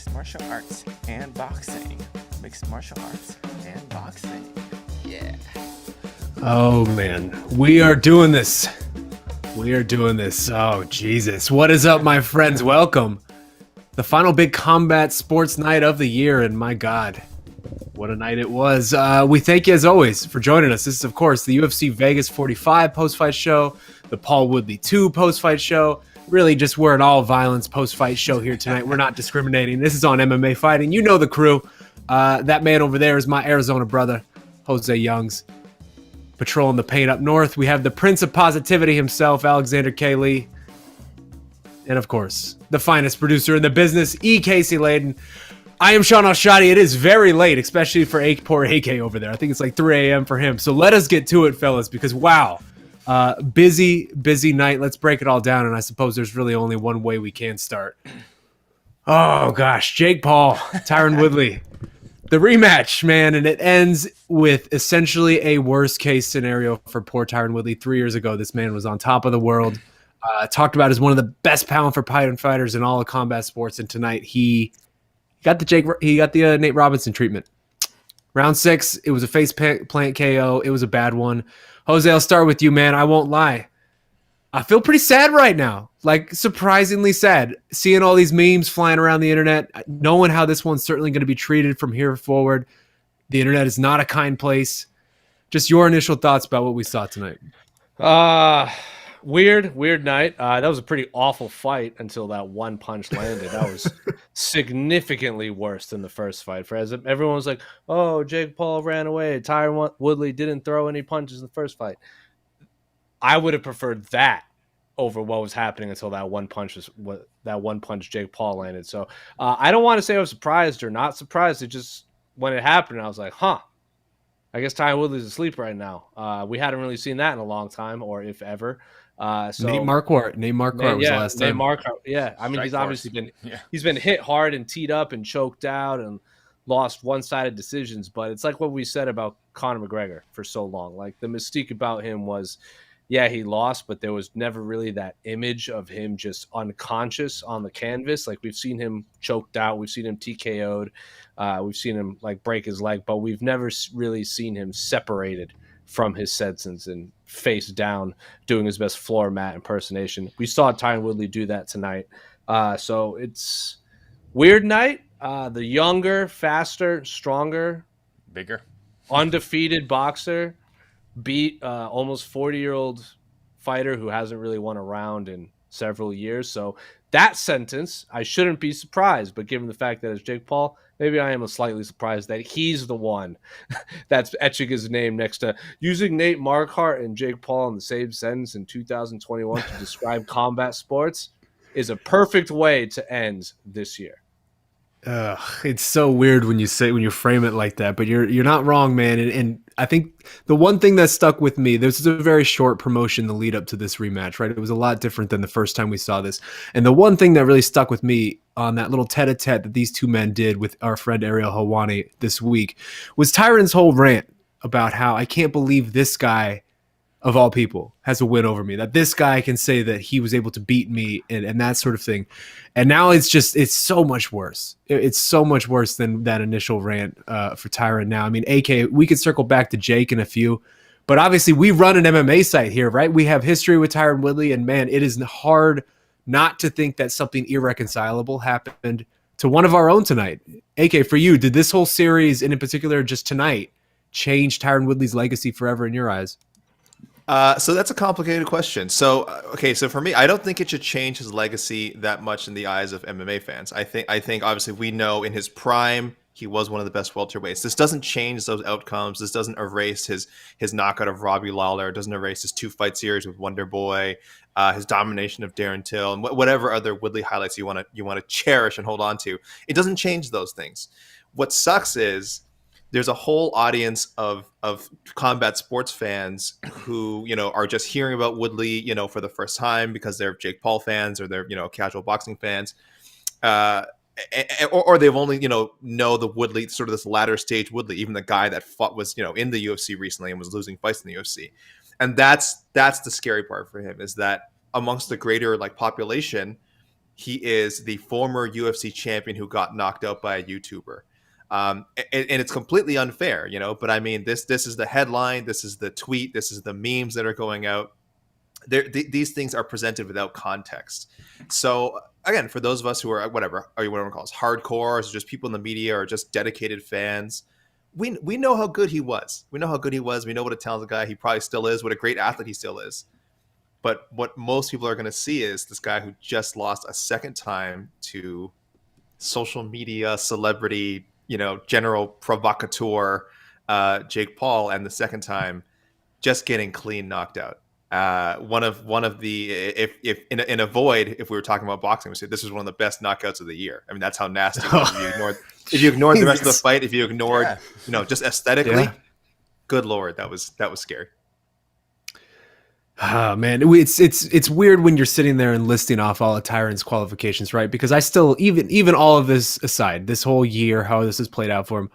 mixed martial arts and boxing. Mixed martial arts and boxing. Yeah. Oh, man. We are doing this. Oh, Jesus. What is up, my friends? Welcome. The final big combat sports night of the year, and my God, what a night it was. We thank you, as always, for joining us. This is, of course, the UFC Vegas 45 post-fight show, the Paul Woodley 2 post-fight show. Really, just we're an all-violence post-fight show here tonight. We're not discriminating. This is on MMA fighting. You know the crew. That man over there is my Arizona brother, José Youngs. Patrolling the paint up north, we have the Prince of Positivity himself, Alexander K. Lee. And, of course, the finest producer in the business, E. Casey Leydon. I am Shaheen Al-Shatti. It is very late, especially for poor AK over there. I think it's like 3 a.m. for him. So let us get to it, fellas, because, wow, busy night. Let's break it all down, and I suppose there's really only one way we can start. Oh, gosh, Jake Paul, Tyron Woodley. The rematch, man, and it ends with essentially a worst-case scenario for poor Tyron Woodley. 3 years ago, this man was on top of the world. Talked about as one of the best pound-for-pound fighters in all of combat sports, and tonight he got the Nate Robinson treatment. Round 6, it was a face plant KO. It was a bad one. Jose, I'll start with you, man. I won't lie. I feel pretty sad right now. Like, surprisingly sad. Seeing all these memes flying around the internet, knowing how this one's certainly going to be treated from here forward. The internet is not a kind place. Just your initial thoughts about what we saw tonight. Weird night. That was a pretty awful fight until that one punch landed. That was significantly worse than the first fight. Everyone was like, oh, Jake Paul ran away. Tyron Woodley didn't throw any punches in the first fight. I would have preferred that over what was happening until that one punch Jake Paul landed. So I don't want to say I was surprised or not surprised. It just, when it happened, I was like, I guess Tyron Woodley's asleep right now. We hadn't really seen that in a long time, or if ever. Nate Marquardt was the last time. Nate Marquardt, yeah. I mean, he's obviously he's been hit hard and teed up and choked out and lost one-sided decisions. But it's like what we said about Conor McGregor for so long. Like, the mystique about him was, yeah, he lost, but there was never really that image of him just unconscious on the canvas. Like, we've seen him choked out, we've seen him TKO'd, we've seen him like break his leg, but we've never really seen him separated from his senses and face down doing his best floor mat impersonation. We saw Tyron Woodley do that tonight. So it's weird night. The younger, faster, stronger, Bigger, undefeated boxer beat almost 40-year-old fighter who hasn't really won a round in several years. So that sentence, I shouldn't be surprised. But given the fact that it's Jake Paul, maybe I am slightly surprised that he's the one that's etching his name next to using Nate Marquardt and Jake Paul in the same sentence in 2021 to describe combat sports is a perfect way to end this year. It's so weird when you frame it like that, but you're not wrong, man. And I think the one thing that stuck with me, this is a very short promotion, the lead up to this rematch, right? It was a lot different than the first time we saw this. And the one thing that really stuck with me on that little tete-a-tete that these two men did with our friend Ariel Helwani this week was Tyron's whole rant about how I can't believe this guy, of all people, has a win over me, that this guy can say that he was able to beat me and that sort of thing. And now it's so much worse. It's so much worse than that initial rant for Tyron now. I mean, AK, we could circle back to Jake in a few, but obviously we run an MMA site here, right? We have history with Tyron Woodley, and man, it is hard not to think that something irreconcilable happened to one of our own tonight. AK, for you, did this whole series, and in particular just tonight, change Tyron Woodley's legacy forever in your eyes? So that's a complicated question. So for me, I don't think it should change his legacy that much in the eyes of MMA fans. I think obviously we know in his prime he was one of the best welterweights. This doesn't change those outcomes. This doesn't erase his knockout of Robbie Lawler. It doesn't erase his 2-fight series with Wonder Boy, his domination of Darren Till, and whatever other Woodley highlights you want to cherish and hold on to. It doesn't change those things. What sucks is there's a whole audience of combat sports fans who, are just hearing about Woodley, for the first time because they're Jake Paul fans or they're, casual boxing fans. Or they've only, know the Woodley, sort of this latter stage Woodley, even the guy that was, in the UFC recently and was losing fights in the UFC. And that's the scary part for him, is that amongst the greater population, he is the former UFC champion who got knocked out by a YouTuber. And it's completely unfair, but I mean, this is the headline, this is the tweet, this is the memes that are going out. These things are presented without context. So again, for those of us who are whatever we call us, hardcore, or just people in the media, or just dedicated fans, we know how good he was. We know how good he was. We know what a talented guy he probably still is, what a great athlete he still is. But what most people are going to see is this guy who just lost a second time to social media celebrity, general provocateur, Jake Paul, and the second time just getting clean knocked out. One of the if in a void, if we were talking about boxing, we say this is one of the best knockouts of the year. I mean, that's how nasty it was. If you ignored the rest of the fight, if you ignored just aesthetically, good Lord, that was scary. Ah, man, it's weird when you're sitting there and listing off all of Tyron's qualifications, right? Because I still, even all of this aside, this whole year, how this has played out for him,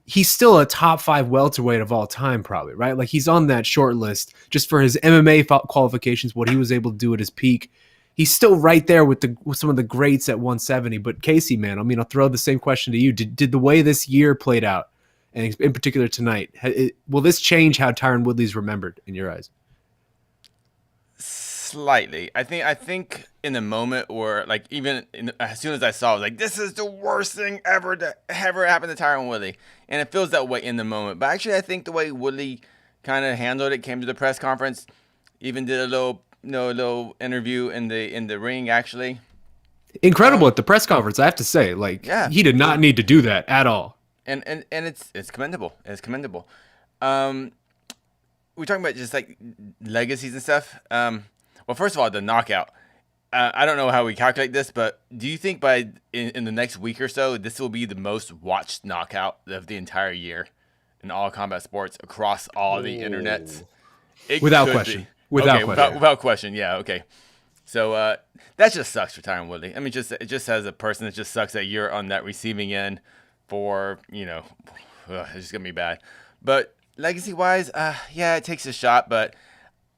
he's still a top 5 welterweight of all time, probably, right? Like, he's on that short list just for his MMA qualifications, what he was able to do at his peak. He's still right there with some of the greats at 170. But Casey, man, I mean, I'll throw the same question to you. Did the way this year played out, and in particular tonight, will this change how Tyron Woodley's remembered in your eyes? Slightly. I think in the moment, or like even as soon as I saw it, I was like, this is the worst thing ever happened to Tyron Woodley. And it feels that way in the moment. But actually, I think the way Woodley kind of handled it, came to the press conference, even did a little interview in the ring, actually. Incredible at the press conference, I have to say. Like, he did not need to do that at all. And it's commendable. It's commendable. We're talking about just like legacies and stuff. Well, first of all, the knockout. I don't know how we calculate this, but do you think in the next week or so, this will be the most watched knockout of the entire year in all combat sports across all the internets? Without question. Without question. Yeah. Okay. So that just sucks for Tyron Woodley. I mean, it just as a person, it just sucks that you're on that receiving end for it's just gonna be bad. But legacy wise, it takes a shot, but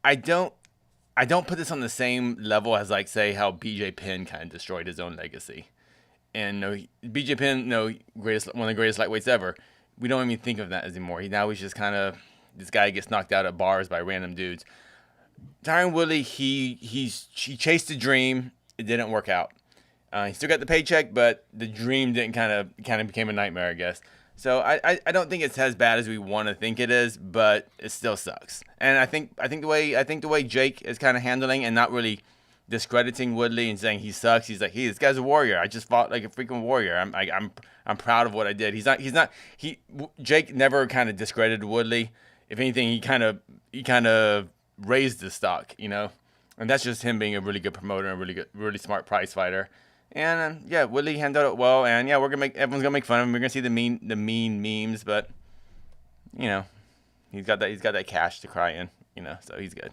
I don't put this on the same level as, like, say, how BJ Penn kind of destroyed his own legacy. And BJ Penn, one of the greatest lightweights ever. We don't even think of that anymore. He's just kind of, this guy gets knocked out at bars by random dudes. Tyron Woodley, he chased a dream. It didn't work out. He still got the paycheck, but the dream didn't kind of became a nightmare, I guess. So I don't think it's as bad as we want to think it is, but it still sucks. And I think the way Jake is kind of handling and not really discrediting Woodley and saying he sucks. He's like, this guy's a warrior. I just fought like a freaking warrior. I'm proud of what I did. Jake never kind of discredited Woodley. If anything, he kind of raised the stock, and that's just him being a really good promoter and a really smart prize fighter. And Woodley handled it well, and everyone's gonna make fun of him. We're gonna see the mean memes, but he's got that cash to cry in, so he's good.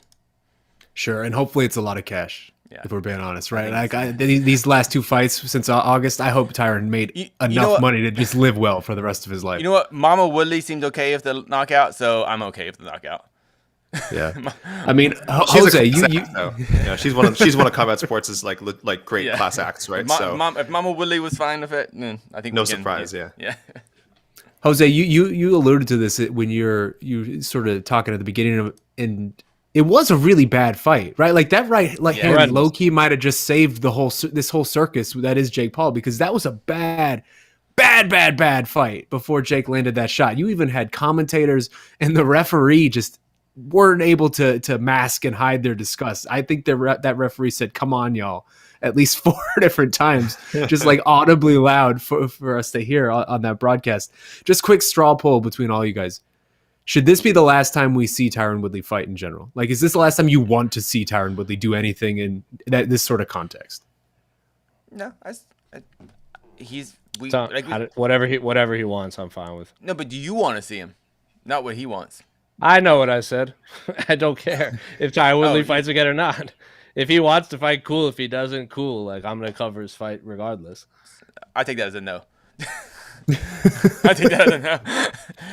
Sure, and hopefully it's a lot of cash. Yeah. If we're being honest, right? These last 2 fights since August, I hope Tyron made enough money to just live well for the rest of his life. You know what? Mama Woodley seemed okay with the knockout, so I'm okay with the knockout. Yeah, I mean, Jose, she's one of combat sports' like great class acts, right? If Mama Woodley was fine with it, then I think no surprise. Yeah. Jose, you alluded to this when you sort of talking at the beginning of, and it was a really bad fight, right? Like that hand low key might have just saved this whole circus that is Jake Paul, because that was a bad fight before Jake landed that shot. You even had commentators and the referee just weren't able to mask and hide their disgust. I think that referee said, "Come on, y'all," at least 4 different times, just like audibly loud for us to hear on that broadcast. Just quick straw poll between all you guys. Should this be the last time we see Tyron Woodley fight in general? Like, is this the last time you want to see Tyron Woodley do anything in this sort of context? No, whatever he wants, I'm fine with. No, but do you want to see him? Not what he wants. I know what I said. I don't care if Tyron Woodley fights again or not. If he wants to fight, cool. If he doesn't, cool. Like, I'm going to cover his fight regardless. I take that as a no. I take that as a no.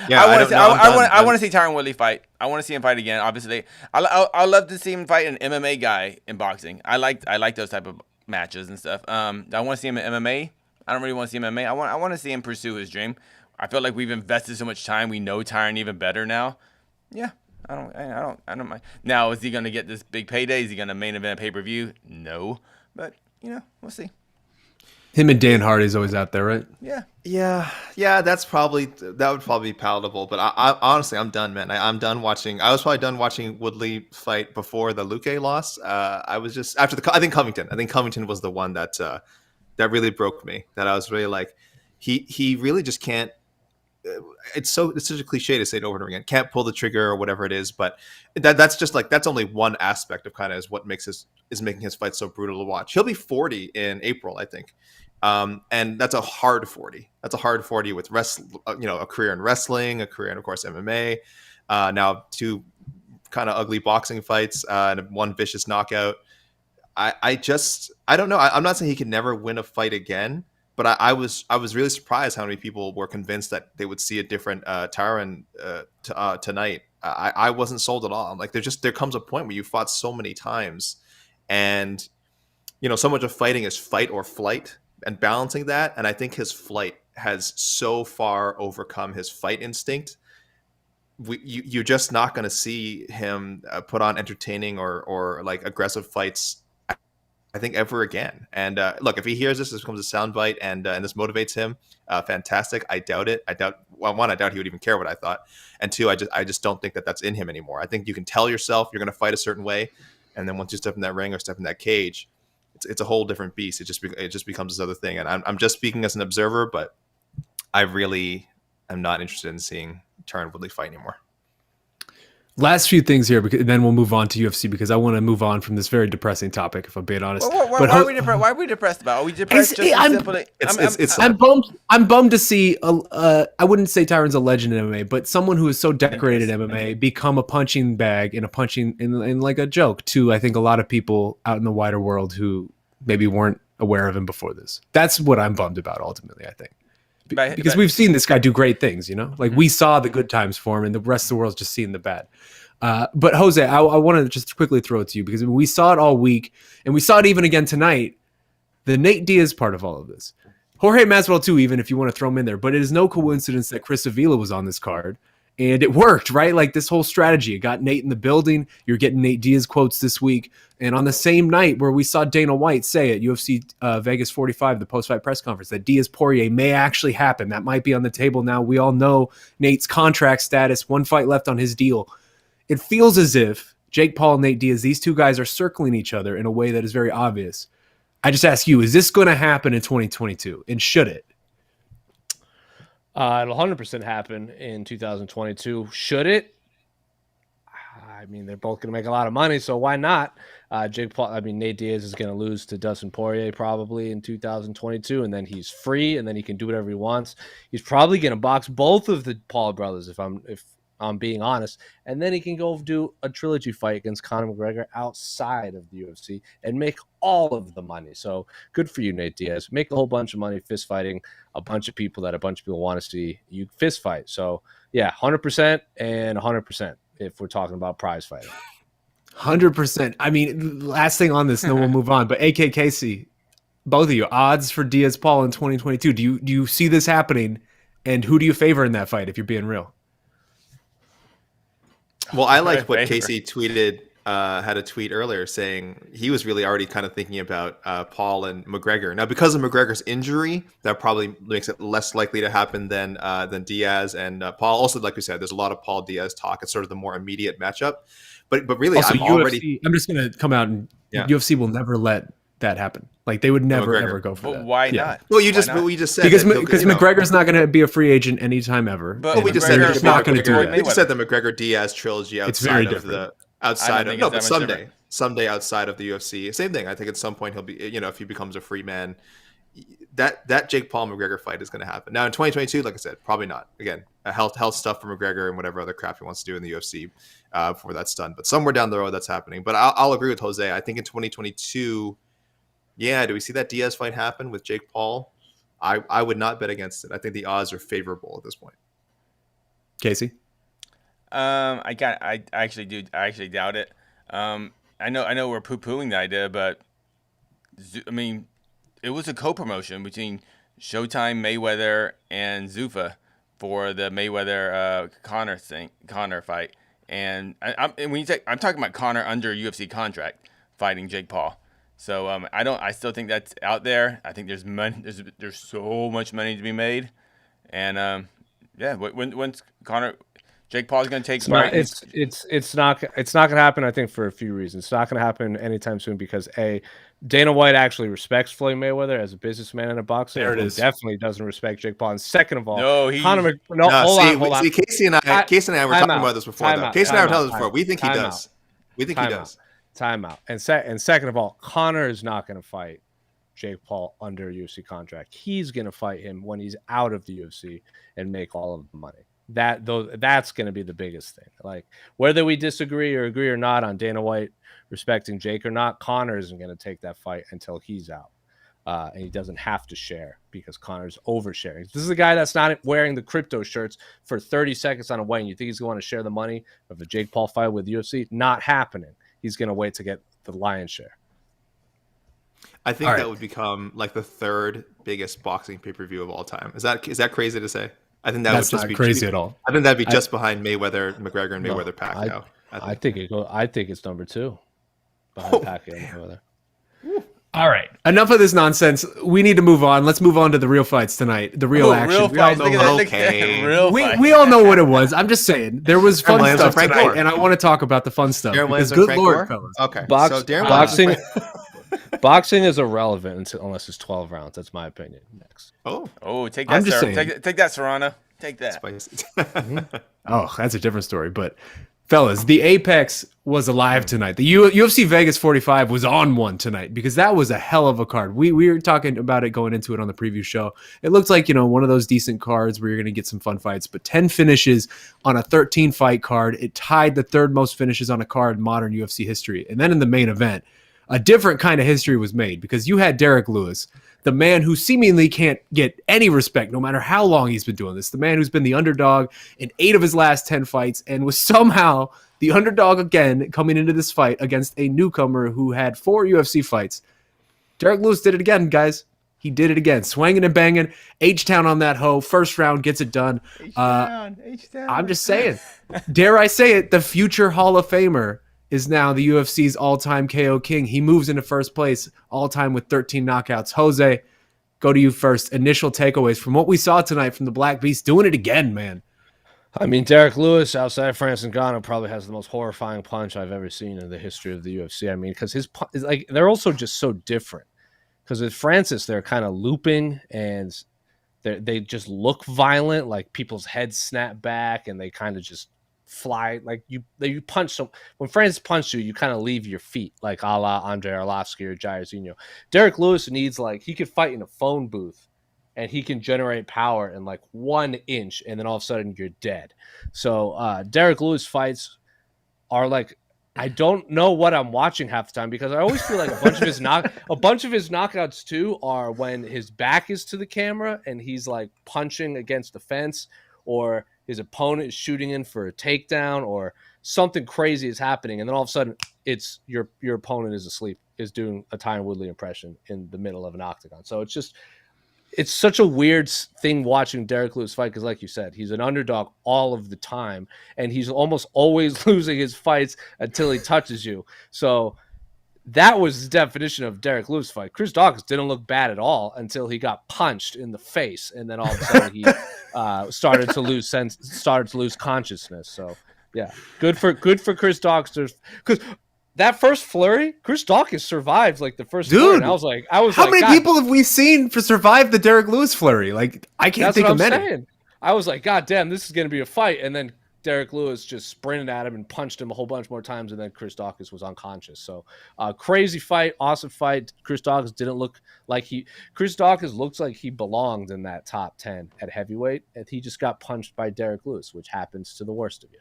Yeah, I want to see Tyron Woodley fight. I want to see him fight again. Obviously, I love to see him fight an MMA guy in boxing. I like those type of matches and stuff. I want to see him in MMA. I don't really want to see him in MMA. I want to see him pursue his dream. I feel like we've invested so much time. We know Tyron even better now. Yeah, I don't mind. Now, is he gonna get this big payday? Is he gonna main event pay-per-view? No, but we'll see. Him and Dan Hardy's always out there, right? Yeah. That would probably be palatable. But I honestly, I'm done, man. I'm done watching. I was probably done watching Woodley fight before the Luque loss. I was just after I think Covington was the one that really broke me. That I was really like, he really just can't. It's such a cliche to say it over and over again. Can't pull the trigger or whatever it is, but that's only one aspect of kind of is what is making his fight so brutal to watch. He'll be 40 in April, I think. And that's a hard 40. That's a hard 40 with a career in wrestling, a career in, of course, MMA. Now 2 kind of ugly boxing fights and 1 vicious knockout. I don't know. I'm not saying he could never win a fight again, but I was really surprised how many people were convinced that they would see a different Tyron tonight. I wasn't sold at all. I'm like, there comes a point where you fought so many times, and so much of fighting is fight or flight. And balancing that, and I think his flight has so far overcome his fight instinct. You're just not going to see him put on entertaining or like aggressive fights, I think, ever again. And look, if he hears this becomes a soundbite and this motivates him, fantastic. I doubt it. I doubt he would even care what I thought, and 2, I just don't think that that's in him anymore. I think you can tell yourself you're going to fight a certain way, and then once you step in that ring or step in that cage, it's a whole different beast. It just becomes this other thing. And I'm just speaking as an observer, but I really am not interested in seeing Tyron Woodley fight anymore. Last few things here, because then we'll move on to UFC, because I want to move on from this very depressing topic, if I'm being honest. Why are we depressed about it? Are we depressed I'm bummed to see, I wouldn't say Tyron's a legend in MMA, but someone who is so decorated in MMA become a punching bag and in like a joke to, I think, a lot of people out in the wider world who maybe weren't aware of him before this. That's what I'm bummed about, ultimately, I think. Because we've seen this guy do great things, like we saw the good times for him and the rest of the world's just seeing the bad. But Jose, I want to just quickly throw it to you, because we saw it all week and we saw it even again tonight, the Nate Diaz part of all of this. Jorge Masvidal too, even if you want to throw him in there, but it is no coincidence that Chris Avila was on this card. And it worked, right? Like this whole strategy. It got Nate in the building. You're getting Nate Diaz quotes this week. And on the same night where we saw Dana White say at UFC Vegas 45, the post-fight press conference, that Diaz-Poirier may actually happen. That might be on the table now. We all know Nate's contract status, 1 fight left on his deal. It feels as if Jake Paul and Nate Diaz, these 2 guys are circling each other in a way that is very obvious. I just ask you, is this going to happen in 2022? And should it? It'll 100% happen in 2022. Should it? I mean, they're both going to make a lot of money, so why not? Nate Diaz is going to lose to Dustin Poirier probably in 2022, and then he's free, and then he can do whatever he wants. He's probably going to box both of the Paul brothers, if I'm being honest, and then he can go do a trilogy fight against Conor McGregor outside of the UFC and make all of the money. So good for you, Nate Diaz. Make a whole bunch of money fist fighting a bunch of people that a bunch of people want to see you fist fight. So yeah, 100% and 100% if we're talking about prize fighting. 100%. I mean, last thing on this, then we'll move on. But AK Casey, both of you, odds for Diaz Paul in 2022. Do you see this happening? And who do you favor in that fight, if you're being real? Well, I liked what Casey tweeted, had a tweet earlier saying he was really already kind of thinking about Paul and McGregor. Now, because of McGregor's injury, that probably makes it less likely to happen than Diaz and Paul. Also, like we said, there's a lot of Paul Diaz talk. It's sort of the more immediate matchup. But really, also, I'm just going to come out and UFC will never let that happen. Like they would never ever go for that. Why not? Well, we just said because McGregor's not going to be a free agent anytime ever. But we just said they're not going to do it. We just said the McGregor Diaz trilogy outside of someday outside of the UFC. Same thing. I think at some point he'll be, if he becomes a free man, that Jake Paul McGregor fight is going to happen. Now in 2022, like I said, probably not. Again, health stuff for McGregor and whatever other crap he wants to do in the UFC before that's done. But somewhere down the road that's happening. But I'll agree with Jose. I think in 2022. Yeah, do we see that Diaz fight happen with Jake Paul? I would not bet against it. I think the odds are favorable at this point. Casey? I actually doubt it. I know we're poo-pooing the idea, but I mean, it was a co-promotion between Showtime, Mayweather, and Zuffa for the Mayweather Conor fight. And I'm talking about Conor under UFC contract fighting Jake Paul. So I still think that's out there. I think there's money. There's so much money to be made, and when's Jake Paul's going to take? It's not going to happen. I think for a few reasons. It's not going to happen anytime soon because Dana White actually respects Floyd Mayweather as a businessman and a boxer. There it is. Definitely doesn't respect Jake Paul. And second of all, Hold on. See, Casey and I were talking about this before. Casey and I were talking this before. We think he does. We think he does. Time out. And second of all, Conor is not going to fight Jake Paul under a UFC contract. He's going to fight him when he's out of the UFC and make all of the money. That's going to be the biggest thing. Like whether we disagree or agree or not on Dana White respecting Jake or not, Conor isn't going to take that fight until he's out. And he doesn't have to share because Conor's oversharing. This is a guy that's not wearing the crypto shirts for 30 seconds on a weigh-in. You think he's going to share the money of the Jake Paul fight with UFC? Not happening. He's going to wait to get the lion's share. I think that would become like the third biggest boxing pay-per-view of all time. Is that crazy to say? I think that's would just be crazy at all. I think that'd be just behind Mayweather, McGregor, and Mayweather Pacquiao. I think it's number 2 behind Pacquiao and Mayweather. All right. Enough of this nonsense. We need to move on. Let's move on to the real fights tonight. The real action. Real fights. We all know what it was. I'm just saying. There was fun stuff tonight, and I want to talk about the fun stuff. Because good Lord, fellas. Okay. Boxing is irrelevant unless it's 12 rounds. That's my opinion. Next. Take that, take that, Serrano. Take that. Oh, that's a different story. But fellas, the Apex was alive tonight. The UFC Vegas 45 was on one tonight because that was a hell of a card. We were talking about it going into it on the preview show. It looked like, one of those decent cards where you're going to get some fun fights, but 10 finishes on a 13 fight card. It tied the third most finishes on a card in modern UFC history. And then in the main event, a different kind of history was made because you had Derrick Lewis, the man who seemingly can't get any respect no matter how long he's been doing this, the man who's been the underdog in 8 of his last 10 fights and was somehow the underdog again coming into this fight against a newcomer who had 4 UFC fights. Derrick Lewis did it again, guys. He did it again. Swinging and banging. H-Town on that hoe. First round gets it done. H-Town. I'm just saying. Dare I say it, the future Hall of Famer is now the UFC's all-time KO king. He moves into first place all-time with 13 knockouts. Jose, go to you first. Initial takeaways from what we saw tonight from the Black Beast. Doing it again, man. I mean, Derrick Lewis, outside of Francis Ngannou, probably has the most horrifying punch I've ever seen in the history of the UFC. I mean, because his they're also just so different. Because with Francis, they're kind of looping and they just look violent, like people's heads snap back and they kind of just fly. Like you punch some. When Francis punched you, you kind of leave your feet, like a la Andre Arlovsky or Jairzinho. Derrick Lewis needs he could fight in a phone booth and he can generate power in like 1 inch and then all of a sudden you're dead. So Derrick Lewis fights are like, I don't know what I'm watching half the time because I always feel like a bunch of his knockouts too are when his back is to the camera and he's like punching against the fence, or his opponent is shooting in for a takedown, or something crazy is happening, and then all of a sudden it's your opponent is asleep, is doing a Tyron Woodley impression in the middle of an octagon. So it's such a weird thing watching Derrick Lewis fight because, like you said, he's an underdog all of the time, and he's almost always losing his fights until he touches you. So that was the definition of Derrick Lewis fight. Chris Dawkins didn't look bad at all until he got punched in the face, and then all of a sudden he started to lose consciousness. So yeah, good for Chris Dawkins, because that first flurry, Chris Dawkins survived like the first flurry. And I was like, how many people have we seen survive the Derrick Lewis flurry? Like, I can't think of many. Saying. I was like, God damn, this is going to be a fight. And then Derrick Lewis just sprinted at him and punched him a whole bunch more times. And then Chris Dawkins was unconscious. So crazy fight, awesome fight. Chris Dawkins looked like he belonged in that top 10 at heavyweight. And he just got punched by Derrick Lewis, which happens to the worst of you.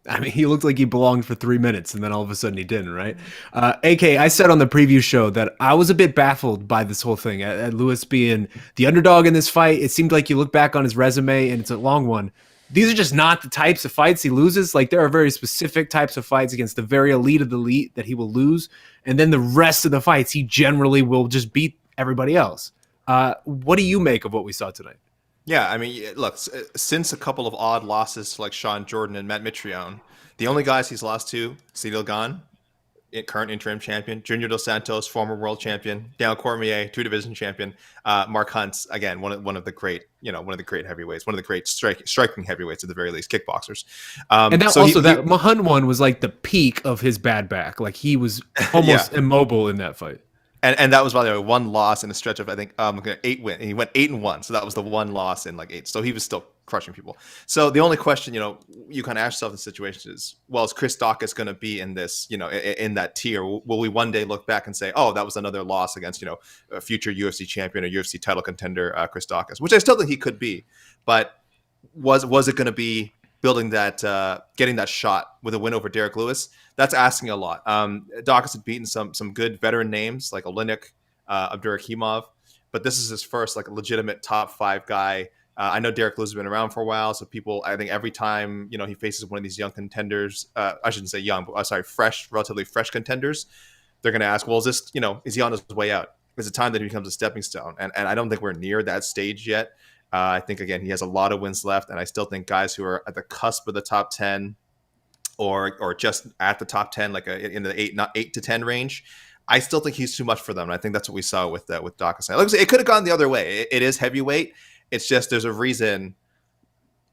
I mean, he looked like he belonged for 3 minutes, and then all of a sudden he didn't, right? AK, I said on the preview show that I was a bit baffled by this whole thing. At Lewis being the underdog in this fight, it seemed like you look back on his resume, and it's a long one. these are just not the types of fights he loses. Like, there are very specific types of fights against the very elite of the elite that he will lose. And then the rest of the fights, he generally will just beat everybody else. What do you make of what we saw tonight? Yeah, I mean, look, since a couple of odd losses to like Sean Jordan and Matt Mitrione, the only guys he's lost to, Ciryl Gane, current interim champion, Junior Dos Santos, former world champion, Daniel Cormier, 2-division champion, Mark Hunt, again, one of the great heavyweights, one of the great striking heavyweights at the very least, kickboxers. And that so that Hunt one was like the peak of his bad back. Like, he was almost immobile in that fight. And that was, by the way, one loss in a stretch of, I think, 8 wins. He went 8-1, so that was the one loss in like 8. So he was still crushing people. So the only question, you kind of ask yourself in the situation is, well, is Chris Daukaus going to be in this, in that tier? Will we one day look back and say, oh, that was another loss against, a future UFC champion or UFC title contender, Chris Daukaus, which I still think he could be. But was it going to be building that, getting that shot with a win over Derrick Lewis? That's asking a lot. Daukaus had beaten some good veteran names like Oleinik, Abdurakhimov, but this is his first like legitimate top 5 guy. I know Derrick Lewis has been around for a while, so people, I think every time he faces one of these young contenders, I shouldn't say young, but relatively fresh contenders, they're going to ask, well, is this, is he on his way out? Is it time that he becomes a stepping stone? And I don't think we're near that stage yet. I think, again, he has a lot of wins left, and I still think guys who are at the cusp of the top 10 or just at the top 10, like in the 8 to 10 range, I still think he's too much for them. And I think that's what we saw with Daukaus. Like I said, it could have gone the other way. It is heavyweight. It's just there's a reason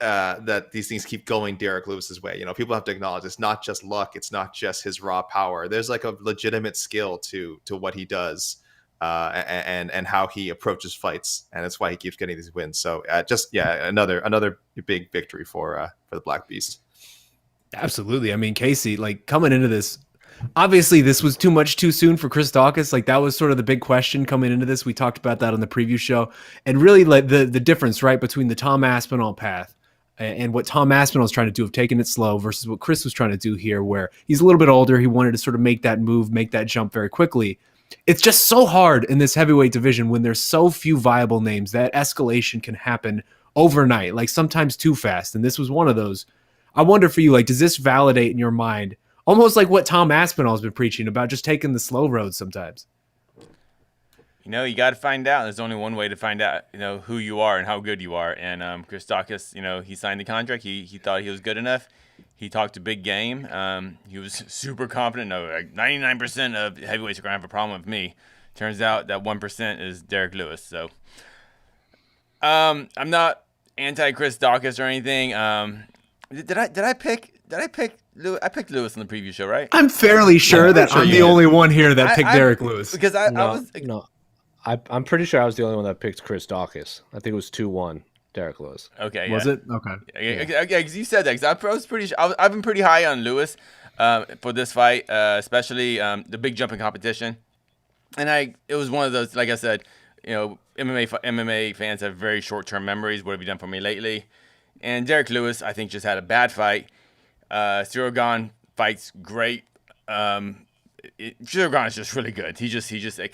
that these things keep going Derrick Lewis's way. People have to acknowledge it's not just luck. It's not just his raw power. There's like a legitimate skill to what he does. And how he approaches fights, and that's why he keeps getting these wins. So another big victory for the Black Beast. Absolutely. I mean, Casey, like, coming into this, obviously this was too much too soon for Chris Daukaus. Like, that was sort of the big question coming into this. We talked about that on the preview show, and really like the difference, right, between the Tom Aspinall path and what Tom Aspinall was trying to do of taking it slow versus what Chris was trying to do here, where he's a little bit older. He wanted to sort of make that move, make that jump very quickly. It's just so hard in this heavyweight division when there's so few viable names that escalation can happen overnight, like sometimes too fast. And this was one of those. I wonder for you, like, does this validate in your mind almost like what Tom Aspinall has been preaching about, just taking the slow road sometimes? You got to find out. There's only one way to find out, who you are and how good you are. And Chris Daukaus, he signed the contract. He thought he was good enough. He talked a big game. He was super confident. No, like 99% of heavyweights are going to have a problem with me. Turns out that 1% is Derrick Lewis. So I'm not anti-Chris Daukaus or anything. Did I pick Lewis? I picked Lewis on the preview show, right? I'm fairly sure that I'm the only one here that picked Derrick Lewis. Because I'm pretty sure I was the only one that picked Chris Daukaus. I think it was 2-1. Derrick Lewis. Okay. Was it? Okay. Yeah, because you said that. Because I was pretty sure. I've been pretty high on Lewis for this fight, especially the big jumping competition. And it was one of those, like I said, MMA fans have very short-term memories. What have you done for me lately? And Derrick Lewis, I think, just had a bad fight. Ciryl Gane fights great. Ciryl Gane is just really good. He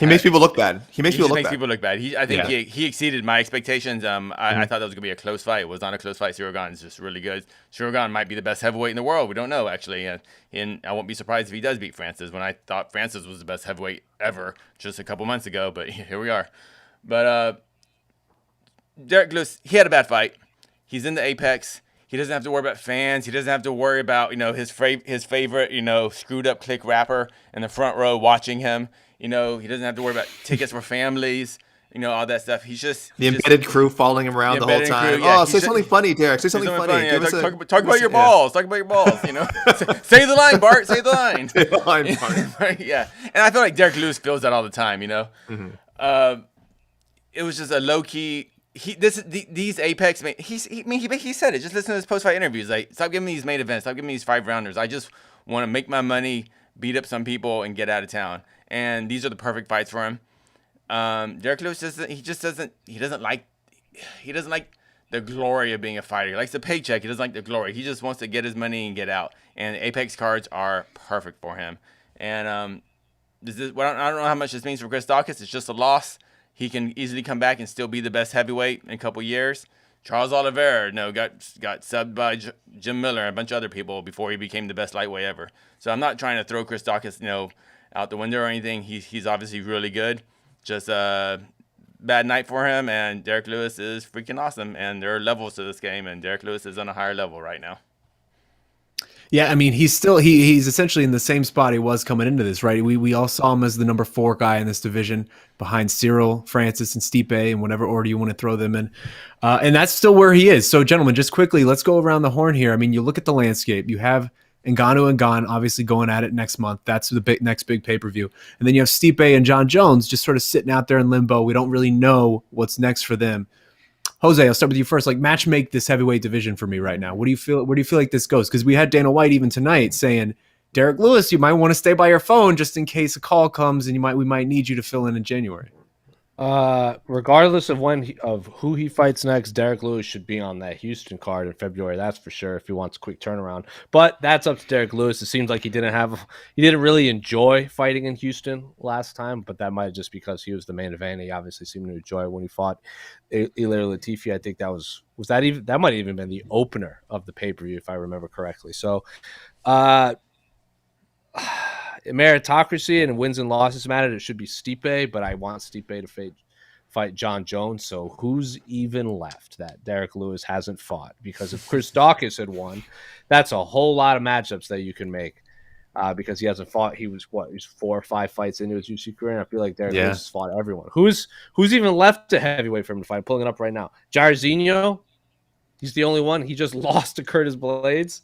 makes people look bad. He makes people look bad. I think he exceeded my expectations. I thought that was gonna be a close fight. It was not a close fight. Ciryl Gane is just really good. Ciryl Gane might be the best heavyweight in the world. We don't know, actually. And I won't be surprised if he does beat Francis. When I thought Francis was the best heavyweight ever just a couple months ago, but here we are. But Derrick Lewis, he had a bad fight. He's in the apex. He doesn't have to worry about fans. He doesn't have to worry about, his favorite, screwed up click rapper in the front row watching him. He doesn't have to worry about tickets for families, all that stuff. He's just the embedded crew following him around the whole time. Crew, yeah. Say something funny, Derrick. Say something funny. Yeah, talk about your balls. Talk about your balls. Say the line, Bart. Say the line. Say the line, Bart. Yeah, and I feel like Derrick Lewis feels that all the time. Mm-hmm. It was just a low key. These Apex, he said it. Just listen to his post-fight interviews. Like, stop giving me these main events. Stop giving me these 5-rounders. I just want to make my money, beat up some people, and get out of town. And these are the perfect fights for him. Derrick Lewis doesn't like the glory of being a fighter. He likes the paycheck. He doesn't like the glory. He just wants to get his money and get out. And Apex cards are perfect for him. And I don't know how much this means for Chris Daukaus. It's just a loss. He can easily come back and still be the best heavyweight in a couple years. Charles Oliveira, got subbed by Jim Miller and a bunch of other people before he became the best lightweight ever. So I'm not trying to throw Chris Daukaus, out the window or anything. He's obviously really good. Just a bad night for him, and Derrick Lewis is freaking awesome. And there are levels to this game, and Derrick Lewis is on a higher level right now. Yeah, I mean, he's essentially in the same spot he was coming into this, right? We all saw him as the number 4 guy in this division behind Cyril, Francis, and Stipe, in whatever order you want to throw them in. And that's still where he is. So, gentlemen, just quickly, let's go around the horn here. I mean, you look at the landscape. You have Ngannou and Gane obviously going at it next month. That's the next big pay-per-view. And then you have Stipe and John Jones just sort of sitting out there in limbo. We don't really know what's next for them. Jose, I'll start with you first. Like, match make this heavyweight division for me right now. What do you feel? Where do you feel like this goes? Because we had Dana White even tonight saying, Derrick Lewis, you might want to stay by your phone just in case a call comes, and we might need you to fill in January. Regardless of who he fights next, Derrick Lewis should be on that Houston card in February. That's for sure. If he wants a quick turnaround, but that's up to Derrick Lewis. It seems like he didn't really enjoy fighting in Houston last time, but that might just because he was the main event. He obviously seemed to enjoy it when he fought Ilir Latifi. I think that might have even been the opener of the pay-per-view if I remember correctly. So, meritocracy and wins and losses matter. It should be Stipe, but I want Stipe to fight John Jones. So who's even left that Derrick Lewis hasn't fought? Because if Chris Daukaus had won, that's a whole lot of matchups that you can make. Because he hasn't fought. He was 4 or 5 fights into his UFC career, and I feel like Derrick Lewis has fought everyone. Who's even left to heavyweight for him to fight? I'm pulling it up right now. Jairzinho, he's the only one. He just lost to Curtis Blades.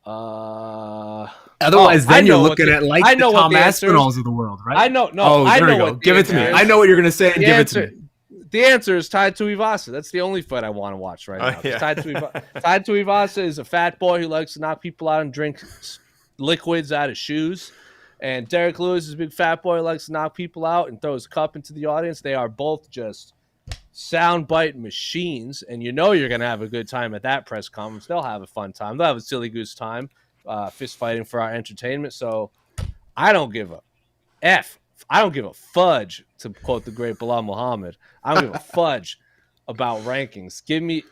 Otherwise, then you're looking at like the Tom Aspinalls of the world, right? I know. No, I know what. Give it to me. I know what you're going to say, and give it to me. The answer is Tai Tuivasa. That's the only fight I want to watch right now. Yeah. Tai Tuivasa is a fat boy who likes to knock people out and drink liquids out of shoes. And Derrick Lewis is a big fat boy who likes to knock people out and throws a cup into the audience. They are both just soundbite machines, and you're going to have a good time at that press conference. They'll have a fun time. They'll have a silly goose time, fist fighting for our entertainment. So I don't give a F. I don't give a fudge, to quote the great Belal Muhammad. I don't give a fudge about rankings.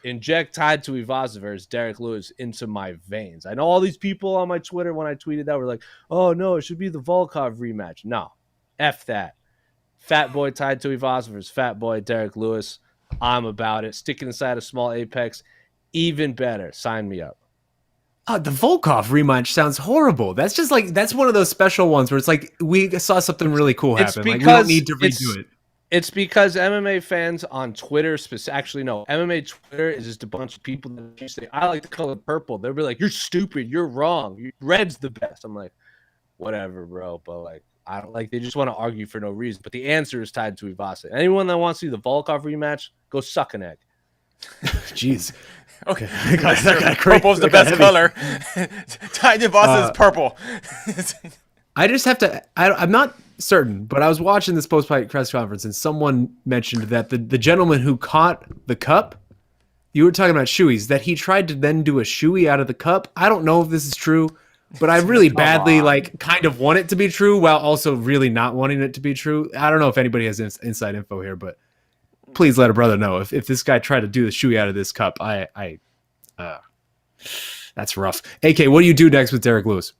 Inject Tai Tuivasa versus Derrick Lewis into my veins. I know all these people on my Twitter when I tweeted that were like, oh no, it should be the Volkov rematch. No, F that. Fat boy Tai Tuivasa versus fat boy Derrick Lewis. I'm about it. Sticking inside a small apex, even better. Sign me up. The Volkov rematch sounds horrible. That's just that's one of those special ones where it's like we saw something really cool happen. Like, we don't need to redo it. It's because MMA fans on Twitter, MMA Twitter is just a bunch of people that say, I like the color purple. They'll be like, you're stupid. You're wrong. Red's the best. I'm like, whatever, bro. But I don't they just want to argue for no reason. But the answer is tied to Ivasa. Anyone that wants to see the Volkov rematch, go suck an egg. Jeez. Okay. Purple's the best color. Tai Tuivasa is purple. I just have to. I'm not certain, but I was watching this post-fight press conference, and someone mentioned that the gentleman who caught the cup, you were talking about shoeies, that he tried to then do a shoey out of the cup. I don't know if this is true, but I really badly kind of want it to be true while also really not wanting it to be true. I don't know if anybody has inside info here, but please let a brother know if this guy tried to do the shoey out of this cup. That's rough. AK, what do you do next with Derrick Lewis?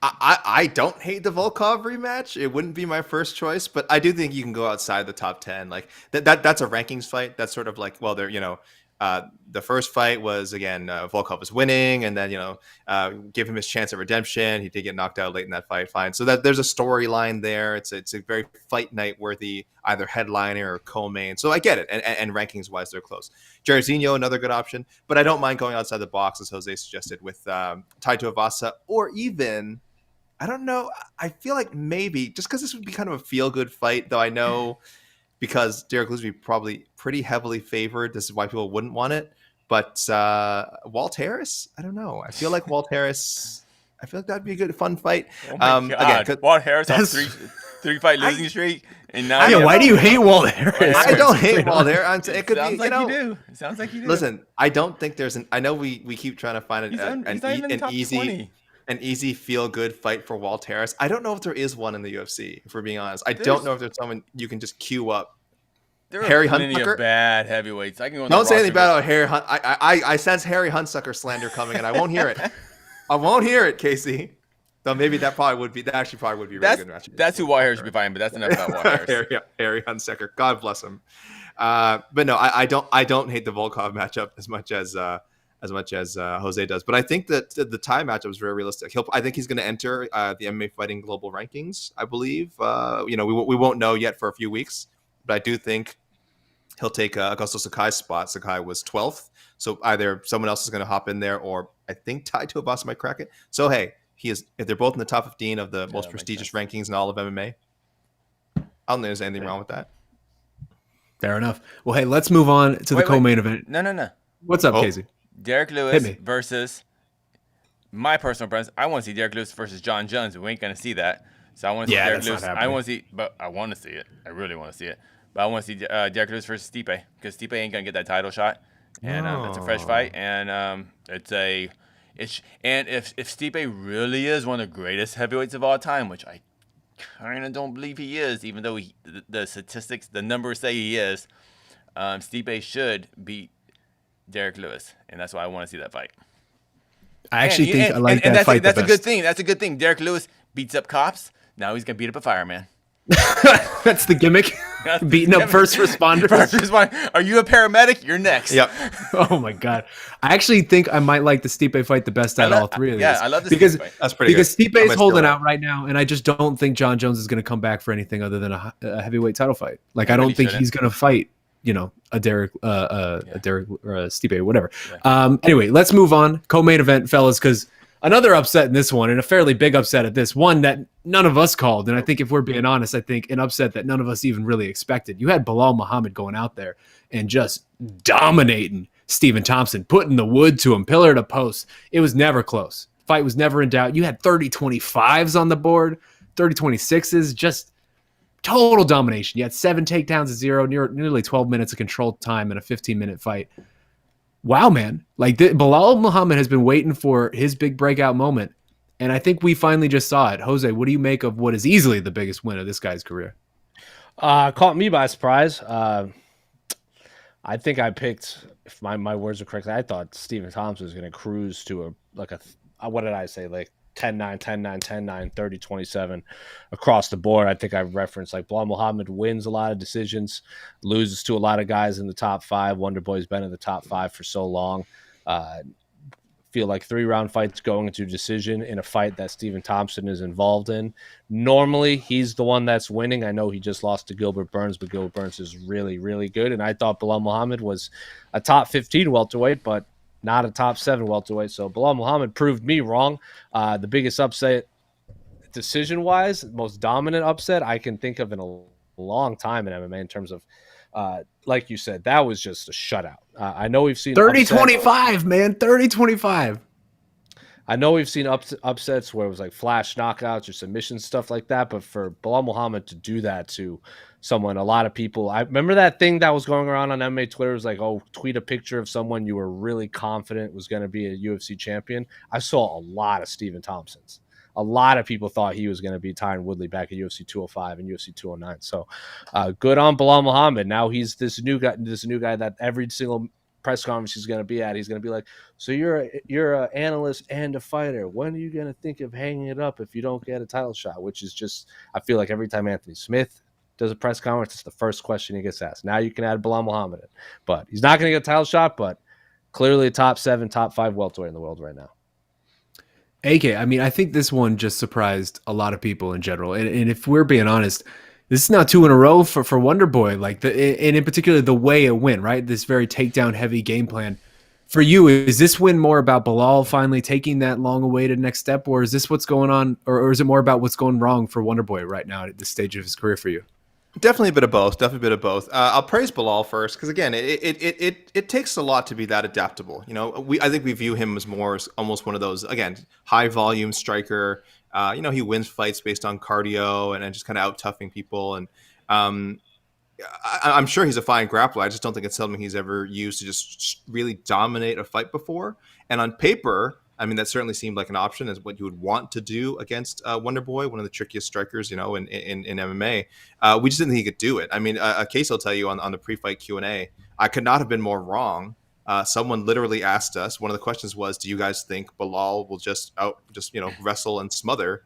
I don't hate the Volkov rematch. It wouldn't be my first choice, but I do think you can go outside the top 10. Like that's a rankings fight. That's sort of the first fight was again Volkov was winning, and then give him his chance at redemption. He did get knocked out late in that fight. Fine. So that there's a storyline there. It's a very fight night worthy either headliner or co-main. So I get it. And rankings wise, they're close. Jairzinho, another good option, but I don't mind going outside the box as Jose suggested with Tai Tuivasa, or even. I don't know. I feel like maybe just because this would be kind of a feel-good fight, though I know because Derrick Lewis would be probably pretty heavily favored. This is why people wouldn't want it. But Walt Harris, I don't know. I feel like Walt Harris. I feel like that'd be a good, fun fight. Oh my God. Again, Walt Harris on three-fight losing streak, and now why do you hate Walt Harris? I don't hate Walt Harris. It could sounds be. Like you do. It sounds like you do. Listen, I don't think there's an. I know we keep trying to find an easy feel-good fight for Walt Harris. I don't know if there is one in the UFC, if we're being honest. I don't know if there's someone you can just queue up There are Harry plenty Huntsucker? of bad heavyweights. I can go. Don't say anything bad about Harry Hunt. I sense Harry Huntsucker slander coming, and I won't hear it. I won't hear it, Casey. Though maybe that actually probably would be a really good match. That's who Wyatt Harris should be fighting, but that's enough about Wyatt Harris. Harry Huntsucker. God bless him. But no, I don't hate the Volkov matchup as much as Jose does. But I think that the Ty matchup is very realistic. I think he's going to enter the MMA Fighting Global Rankings, I believe. We won't know yet for a few weeks, but I do think he'll take Augusto Sakai's spot. Sakai was 12th, so either someone else is going to hop in there, or I think Tai Tuivasa might crack it. So hey, if they're both in the top 15 of the most prestigious rankings in all of MMA, I don't think there's anything wrong with that. Fair enough. Well, hey, let's move on to the co-main event. No. What's up, Casey? Derrick Lewis versus my personal preference. I want to see Derrick Lewis versus John Jones. We ain't going to see that. So I want to see Derrick Lewis. I want to see, but I want to see it. I really want to see it. But I want to see Derrick Lewis versus Stipe, because Stipe ain't going to get that title shot. And it's a fresh fight. And if Stipe really is one of the greatest heavyweights of all time, which I kind of don't believe he is, even though the statistics, the numbers say he is, Stipe should beat Derrick Lewis, and that's why I want to see that fight. I actually think I like that fight. That's a good thing. That's a good thing. Derrick Lewis beats up cops. Now he's gonna beat up a fireman. That's the gimmick. Beating up first responders. Are you a paramedic? You're next. Yep. Oh my god. I actually think I might like the Stipe fight the best out of all three of these. Yeah, I love this fight. That's pretty because good. Stipe is holding out right now, and I just don't think John Jones is going to come back for anything other than a heavyweight title fight. Like I don't think he's going to fight, a Derrick or a Stipe, whatever. Yeah. Anyway, let's move on. Co-main event, fellas, because another upset in this one, and a fairly big upset at this one that none of us called. And I think if we're being honest, I think an upset that none of us even really expected. You had Belal Muhammad going out there and just dominating Stephen Thompson, putting the wood to him, pillar to post. It was never close. Fight was never in doubt. You had 30-25s on the board, 30-26s, just total domination. You had 7 takedowns to 0, nearly 12 minutes of controlled time in a 15-minute fight. Wow, man. Like, Belal Muhammad has been waiting for his big breakout moment, and I think we finally just saw it. Jose, what do you make of what is easily the biggest win of this guy's career? Caught me by surprise. I think I picked, if my words are correct, I thought Stephen Thompson was going to cruise to what did I say, like 10-9, 10-9, 10-9, 30-27 across the board. I think I referenced like Belal Muhammad wins a lot of decisions, loses to a lot of guys in the top 5. Wonder Boy's been in the top 5 for so long. Feel like 3-round fights going into decision in a fight that Stephen Thompson is involved in. Normally, he's the one that's winning. I know he just lost to Gilbert Burns, but Gilbert Burns is really, really good. And I thought Belal Muhammad was a top 15 welterweight, but not a top 7 welterweight. So Belal Muhammad proved me wrong. The biggest upset decision-wise, most dominant upset I can think of in a long time in MMA in terms of, like you said, that was just a shutout. I know we've seen 30-25, man, 30-25. I know we've seen upsets where it was like flash knockouts or submissions, stuff like that. But for Belal Muhammad to do that to someone, a lot of people, I remember that thing that was going around on MMA Twitter. It was like, oh, tweet a picture of someone you were really confident was going to be a UFC champion. I saw a lot of Stephen Thompsons. A lot of people thought he was going to be Tyron Woodley back at UFC 205 and UFC 209. So good on Belal Muhammad. Now he's this new guy that every single press conference he's going to be at, he's going to be like, so you're an analyst and a fighter. When are you going to think of hanging it up if you don't get a title shot? Which is just, I feel like every time Anthony Smith does a press conference, it's the first question he gets asked. Now you can add Belal Muhammad in. But he's not going to get a title shot, but clearly a top 7, top 5 welterweight in the world right now. AK, I mean, I think this one just surprised a lot of people in general. And if we're being honest, this is now 2 in a row for Wonder Boy. Like, and in particular, the way it went, right? This very takedown heavy game plan. For you, is this win more about Belal finally taking that long awaited next step, or is this what's going on, or is it more about what's going wrong for Wonder Boy right now at this stage of his career for you? Definitely a bit of both. I'll praise Belal first because again, it takes a lot to be that adaptable. I think we view him as almost one of those, again, high volume striker. He wins fights based on cardio and just kind of out toughing people. And I'm sure he's a fine grappler. I just don't think it's something he's ever used to just really dominate a fight before. And on paper, I mean, that certainly seemed like an option as what you would want to do against Wonder Boy, one of the trickiest strikers, in MMA. We just didn't think he could do it. I mean, a case I'll tell you on the pre-fight Q&A, I could not have been more wrong. Someone literally asked us, one of the questions was, do you guys think Belal will just wrestle and smother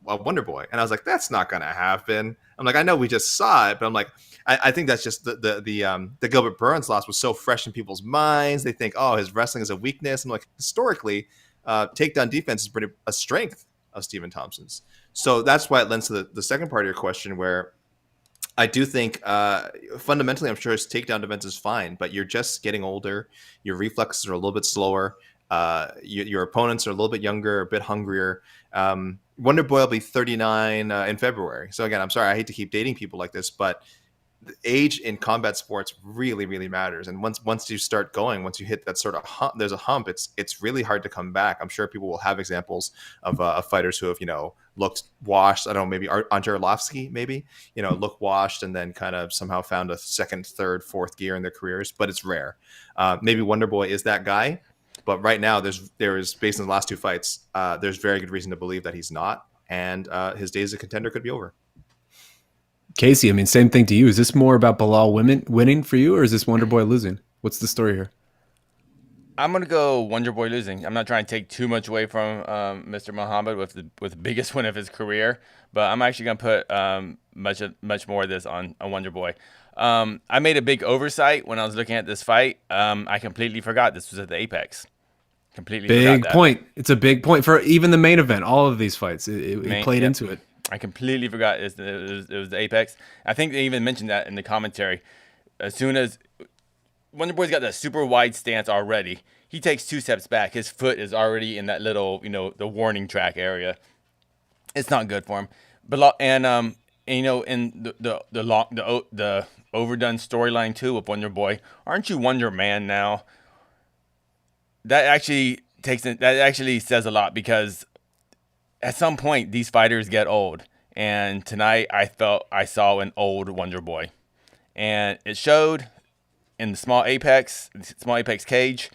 Wonder Boy? And I was like, that's not going to happen. I'm like, I know we just saw it, but I'm like, I think that's just the Gilbert Burns loss was so fresh in people's minds. They think, oh, his wrestling is a weakness. I'm like, historically, takedown defense is pretty a strength of Stephen Thompson's. So that's why it lends to the second part of your question, where I do think fundamentally, I'm sure his takedown defense is fine, but you're just getting older. Your reflexes are a little bit slower. Your opponents are a little bit younger, a bit hungrier. Wonder Boy will be 39 in February. So again, I'm sorry, I hate to keep dating people like this, but the age in combat sports really, really matters. And once you start going, once you hit that sort of hump, there's a hump. It's really hard to come back. I'm sure people will have examples of fighters who have looked washed. I don't know, maybe Andre Arlovsky, looked washed and then kind of somehow found a second, third, fourth gear in their careers, but it's rare. Maybe Wonder Boy is that guy, but right now there is based on the last two fights, there's very good reason to believe that he's not, and his days as a contender could be over. Casey, I mean, same thing to you. Is this more about Belal winning for you, or is this Wonder Boy losing? What's the story here? I'm going to go Wonder Boy losing. I'm not trying to take too much away from Mr. Muhammad with the biggest win of his career, but I'm actually going to put much more of this on Wonder Boy. I made a big oversight when I was looking at this fight. I completely forgot this was at the Apex. Completely big point. It's a big point for even the main event. All of these fights, it played into it. I completely forgot it was the Apex. I think they even mentioned that in the commentary. As soon as Wonder Boy's got that super wide stance already, he takes 2 steps back. His foot is already in that little, the warning track area. It's not good for him. But in the overdone storyline too with Wonder Boy, aren't you Wonder Man now? That actually says a lot, because at some point these fighters get old, and tonight I felt I saw an old Wonder Boy, and it showed in the small apex cage,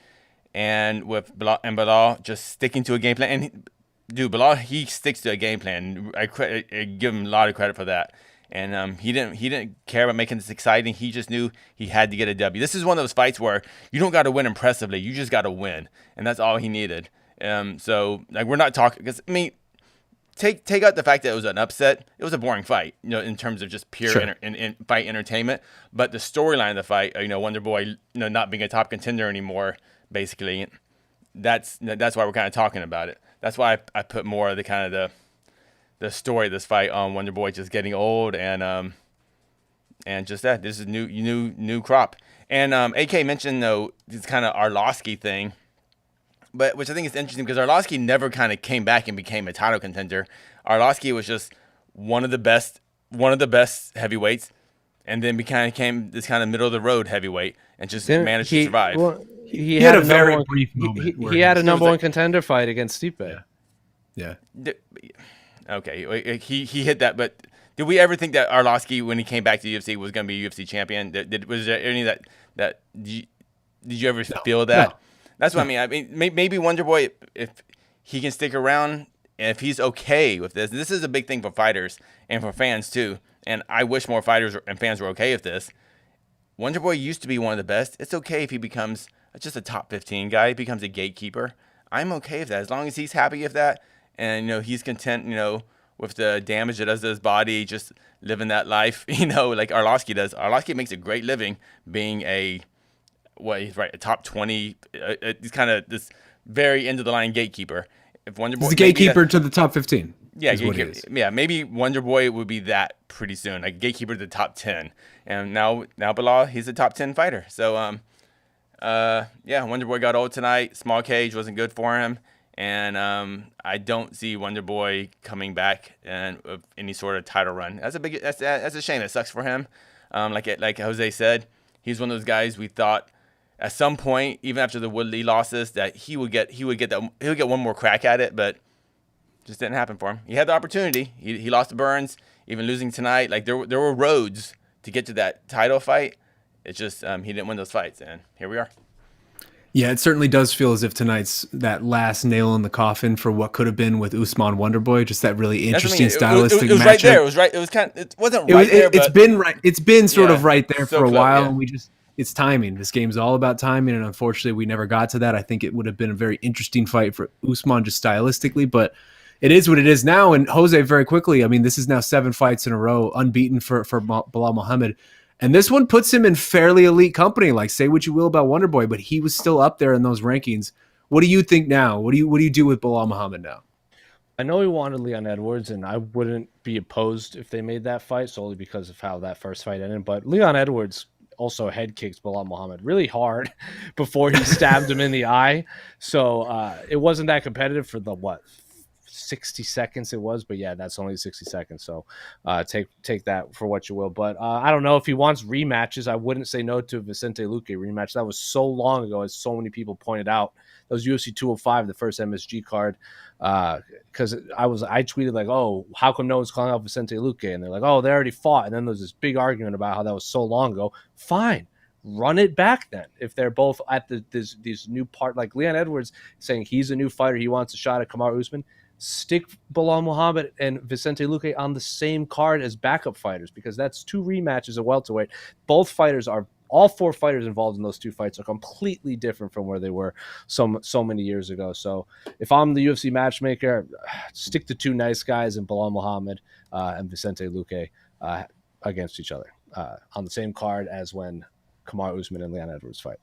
and with Belal just sticking to a game plan. And Belal, he sticks to a game plan. I give him a lot of credit for that. And he didn't care about making this exciting. He just knew he had to get a W. This is one of those fights where you don't got to win impressively. You just got to win, and that's all he needed. So we're not talking, because take out the fact that it was an upset. It was a boring fight, in terms of just pure fight entertainment. But the storyline of the fight, Wonder Boy, not being a top contender anymore, basically, that's why we're kind of talking about it. That's why I put more of the kind of the story of this fight on Wonder Boy just getting old, and just that this is new crop. And AK mentioned though this kind of Arlovsky thing, but which I think is interesting, because Arlovsky never kind of came back and became a title contender. Arlovsky was just one of the best heavyweights, and then became this kind of middle of the road heavyweight, and just managed to survive. Well, he had a very brief moment. He had a number one contender fight against Stipe. Yeah. Okay, he hit that, but did we ever think that Arlovsky, when he came back to the UFC, was going to be a UFC champion? Was there any of that did you ever feel that? No. That's what I mean. Maybe Wonder Boy, if he can stick around, and if he's okay with this. This is a big thing for fighters and for fans too. And I wish more fighters and fans were okay with this. Wonder Boy used to be one of the best. It's okay if he becomes just a top 15 guy, he becomes a gatekeeper. I'm okay with that, as long as he's happy with that. And, he's content, with the damage it does to his body, just living that life, like Arlovsky does. Arlovsky makes a great living being a top 20. He's kind of this very end of the line gatekeeper. If Wonder Boy, he's the gatekeeper to the top 15. Yeah, yeah. Maybe Wonder Boy would be that pretty soon, like gatekeeper to the top 10. And now Belal, he's a top 10 fighter. So, Wonder Boy got old tonight. Small cage wasn't good for him. And I don't see Wonder Boy coming back and with any sort of title run. That's a shame. It sucks for him. Like Jose said, he's one of those guys we thought at some point, even after the Woodley losses, that he would get one more crack at it, but just didn't happen for him. He had the opportunity. He lost to Burns, even losing tonight. Like there were roads to get to that title fight. It's just he didn't win those fights, and here we are. Yeah, it certainly does feel as if tonight's that last nail in the coffin for what could have been with Usman Wonderboy, just that really interesting stylistic it was matchup. right there. It was right. It was kind of. It wasn't right there, but it's been right. It's been sort of right there so for a close, while, yeah. and it's timing. This game's all about timing, and unfortunately, we never got to that. I think it would have been a very interesting fight for Usman just stylistically, but it is what it is now. And Jose, very quickly, I mean, this is now 7 fights in a row, unbeaten for Belal Muhammad. And this one puts him in fairly elite company. Like, say what you will about Wonderboy, but he was still up there in those rankings. What do you think now? What do you do with Belal Muhammad now? I know he wanted Leon Edwards, and I wouldn't be opposed if they made that fight solely because of how that first fight ended. But Leon Edwards also head kicks Belal Muhammad really hard before he stabbed him in the eye. So it wasn't that competitive for the 60 seconds it was, but yeah, that's only 60 seconds. So take that for what you will. But I don't know if he wants rematches. I wouldn't say no to a Vicente Luque rematch. That was so long ago, as so many people pointed out. That was UFC 205, the first MSG card. Because I tweeted like, oh, how come no one's calling out Vicente Luque? And they're like, oh, they already fought. And then there's this big argument about how that was so long ago. Fine. Run it back then. If they're both at these new part, like Leon Edwards saying he's a new fighter, he wants a shot at Kamaru Usman. Stick Belal Muhammad and Vicente Luque on the same card as backup fighters, because that's 2 rematches at welterweight. All 4 fighters involved in those 2 fights are completely different from where they were so many years ago. So if I'm the UFC matchmaker, stick the 2 nice guys in Belal Muhammad and Vicente Luque against each other on the same card as when Kamaru Usman and Leon Edwards fight.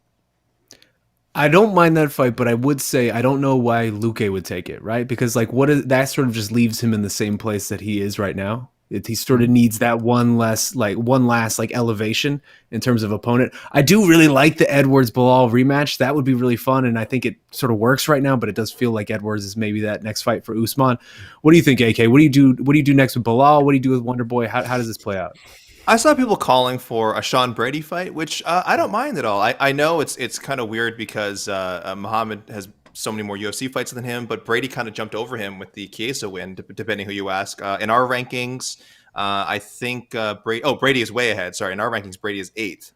I don't mind that fight, but I would say I don't know why Luque would take it, right? Because that sort of just leaves him in the same place that he is right now. He sort of needs that one last elevation in terms of opponent. I do really like the Edwards Belal rematch. That would be really fun, and I think it sort of works right now. But it does feel like Edwards is maybe that next fight for Usman. What do you think, AK? What do you do? What do you do next with Belal? What do you do with Wonderboy? How does this play out? I saw people calling for a Sean Brady fight, which I don't mind at all. I know it's kind of weird because Muhammad has so many more UFC fights than him, but Brady kind of jumped over him with the Chiesa win, depending who you ask. In our rankings, I think Brady is way ahead. Sorry, in our rankings, Brady is 8th.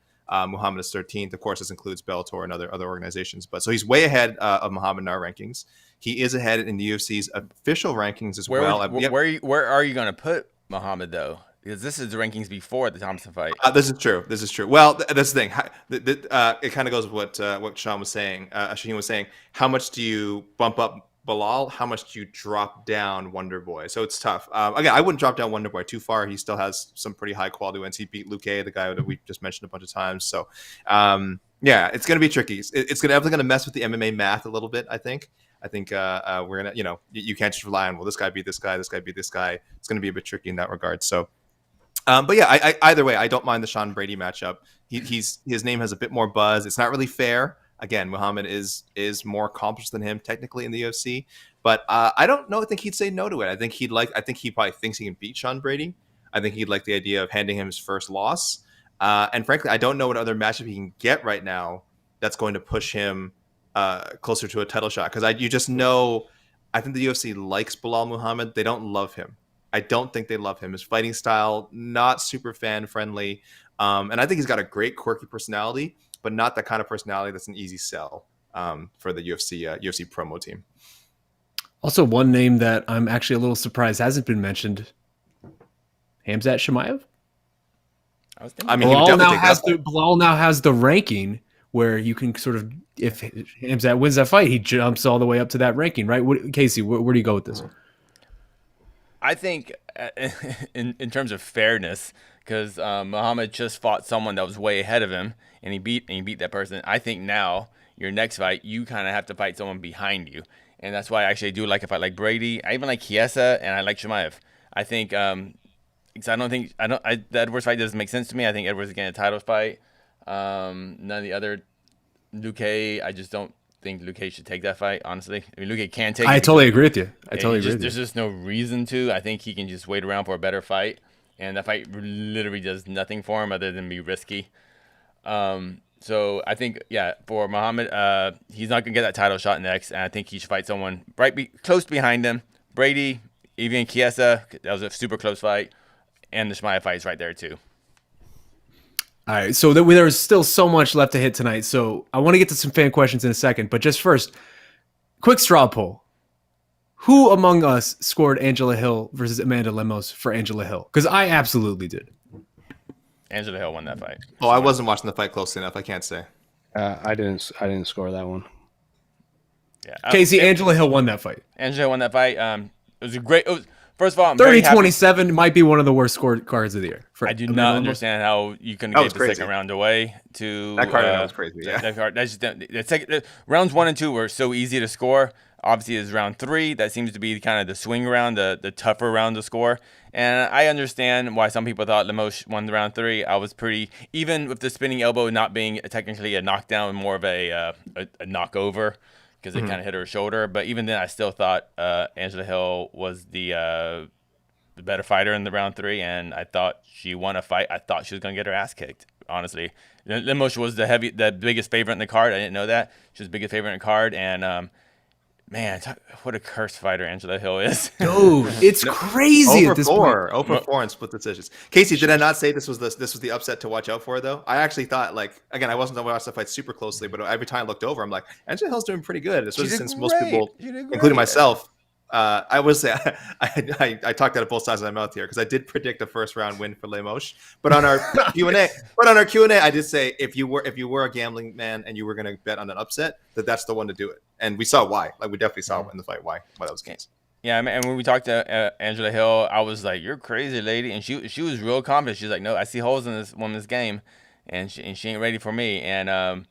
Muhammad is 13th. Of course, this includes Bellator and other organizations. But so he's way ahead of Muhammad in our rankings. He is ahead in the UFC's official rankings as well. Where are you going to put Muhammad, though? Because this is the rankings before the Thompson fight. This is true. Well, that's the thing. It kind of goes with what Shaheen was saying. How much do you bump up Belal? How much do you drop down Wonderboy? So it's tough. Again, I wouldn't drop down Wonderboy too far. He still has some pretty high quality wins. He beat Luque, the guy that we just mentioned a bunch of times. So yeah, it's going to be tricky. It's definitely going to mess with the MMA math a little bit, I think. We're going to, you can't just rely on, well, this guy beat this guy, this guy beat this guy. It's going to be a bit tricky in that regard. So, but yeah, I either way, I don't mind the Sean Brady matchup. His name has a bit more buzz. It's not really fair. Again, Muhammad is more accomplished than him technically in the UFC, but I don't know. I think he'd say no to it. I think he probably thinks he can beat Sean Brady. I think he'd like the idea of handing him his first loss. And frankly, I don't know what other matchup he can get right now that's going to push him closer to a title shot. Because you just know, I think the UFC likes Belal Muhammad. They don't love him. I don't think they love him. His fighting style, not super fan friendly. And I think he's got a great quirky personality, but not the kind of personality that's an easy sell for the UFC promo team. Also, one name that I'm actually a little surprised hasn't been mentioned, Khamzat Chimaev. Belal now has the ranking where you can sort of, if Khamzat wins that fight, he jumps all the way up to that ranking, right? Casey, where do you go with this? I think in terms of fairness, because Muhammad just fought someone that was way ahead of him, and he beat that person. I think now your next fight, you kind of have to fight someone behind you, and that's why I actually do like a fight like Brady. I even like Chiesa, and I like Chimaev. I think the Edwards fight doesn't make sense to me. I think Edwards is getting a title fight. None of the other Luque, I just don't think Luque should take that fight, honestly. I mean, Luque can take it. I totally agree with you. There's just no reason to. I think he can just wait around for a better fight, and that fight literally does nothing for him other than be risky. So I think, yeah, for Muhammad, he's not going to get that title shot next, and I think he should fight someone close behind him. Brady, even Chiesa, that was a super close fight, and the Chimaev fight is right there too. All right, so there's still so much left to hit tonight. So I want to get to some fan questions in a second, but just first, quick straw poll. Who among us scored Angela Hill versus Amanda Lemos for Angela Hill? Because I absolutely did. Angela Hill won that fight. Oh, I wasn't watching the fight closely enough. I can't say. I didn't score that one. Yeah, Casey, Angela Hill won that fight. Angela Hill won that fight. It was a great. First of all, I'm 30-27 might be one of the worst scored cards of the year. I do not understand how you can give the second round away to that card. Was crazy. Yeah, that card. That's just rounds 1 and 2 were so easy to score. Obviously, is round 3 that seems to be kind of the swing round, the tougher round to score. And I understand why some people thought Lemos won the round 3. I was pretty even with the spinning elbow not being technically a knockdown, more of a knockover. Because it kind of hit her shoulder, but even then, I still thought Angela Hill was the better fighter in the round 3, and I thought she won a fight. I thought she was gonna get her ass kicked. Honestly, Lemos was the biggest favorite in the card. I didn't know that she was the biggest favorite in the card, and man, what a cursed fighter Angela Hill is. Dude, it's crazy at this point. Over 4 and split decisions. Casey, did I not say this was the upset to watch out for, though? I actually thought, like, again, I wasn't going to watch the fight super closely, but every time I looked over, I'm like, Angela Hill's doing pretty good, especially since most people, including myself, I would say I talked out of both sides of my mouth here because I did predict a first round win for Lemos. But on our Q&A, I did say if you were a gambling man and you were going to bet on an upset, that's the one to do it. And we saw why. Like, we definitely saw in the fight why that was the case. Yeah, and when we talked to Angela Hill, I was like, "You're crazy, lady," and she was real confident. She's like, "No, I see holes in this woman's game, and she ain't ready for me." And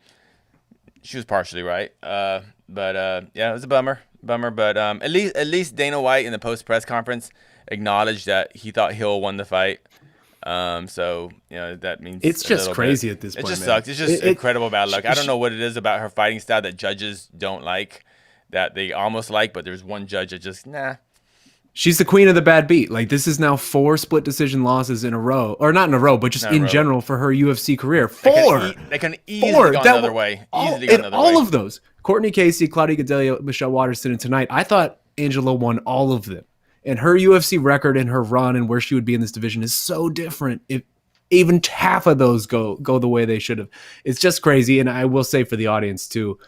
she was partially right. But yeah, it was a bummer. But at least Dana White in the post press conference acknowledged that he thought Hill won the fight. So that means it's just crazy at this point. It just sucks. It's just incredible bad luck. I don't know what it is about her fighting style that judges don't like, that they almost like, but there's one judge that just nah. She's the queen of the bad beat. Like, this is now 4 split decision losses in a row, or not in a row, but just in general for her UFC career. 4. They can easily go another way. All of those. Courtney Casey, Claudia Gadelha, Michelle Waterston, and tonight, I thought Angela won all of them. And her UFC record and her run and where she would be in this division is so different. If even half of those go the way they should have, it's just crazy. And I will say for the audience too,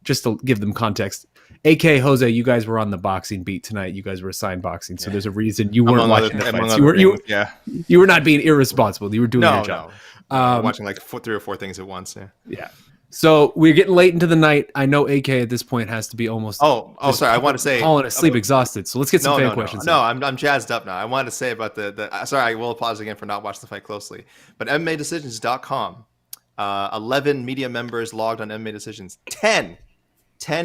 just to give them context, AK Jose, you guys were on the boxing beat tonight. You guys were assigned boxing, so there's a reason you weren't watching the fights. You were not being irresponsible. You were doing your job. Watching like 3 or 4 things at once. Yeah. So we're getting late into the night. I know AK at this point has to be almost. Sorry. I want to say falling asleep, exhausted. So let's get some fan questions. No, I'm jazzed up now. I wanted to say about the. Sorry, I will apologize again for not watching the fight closely. But MMADecisions.com, 11 media members logged on MMA Decisions. 10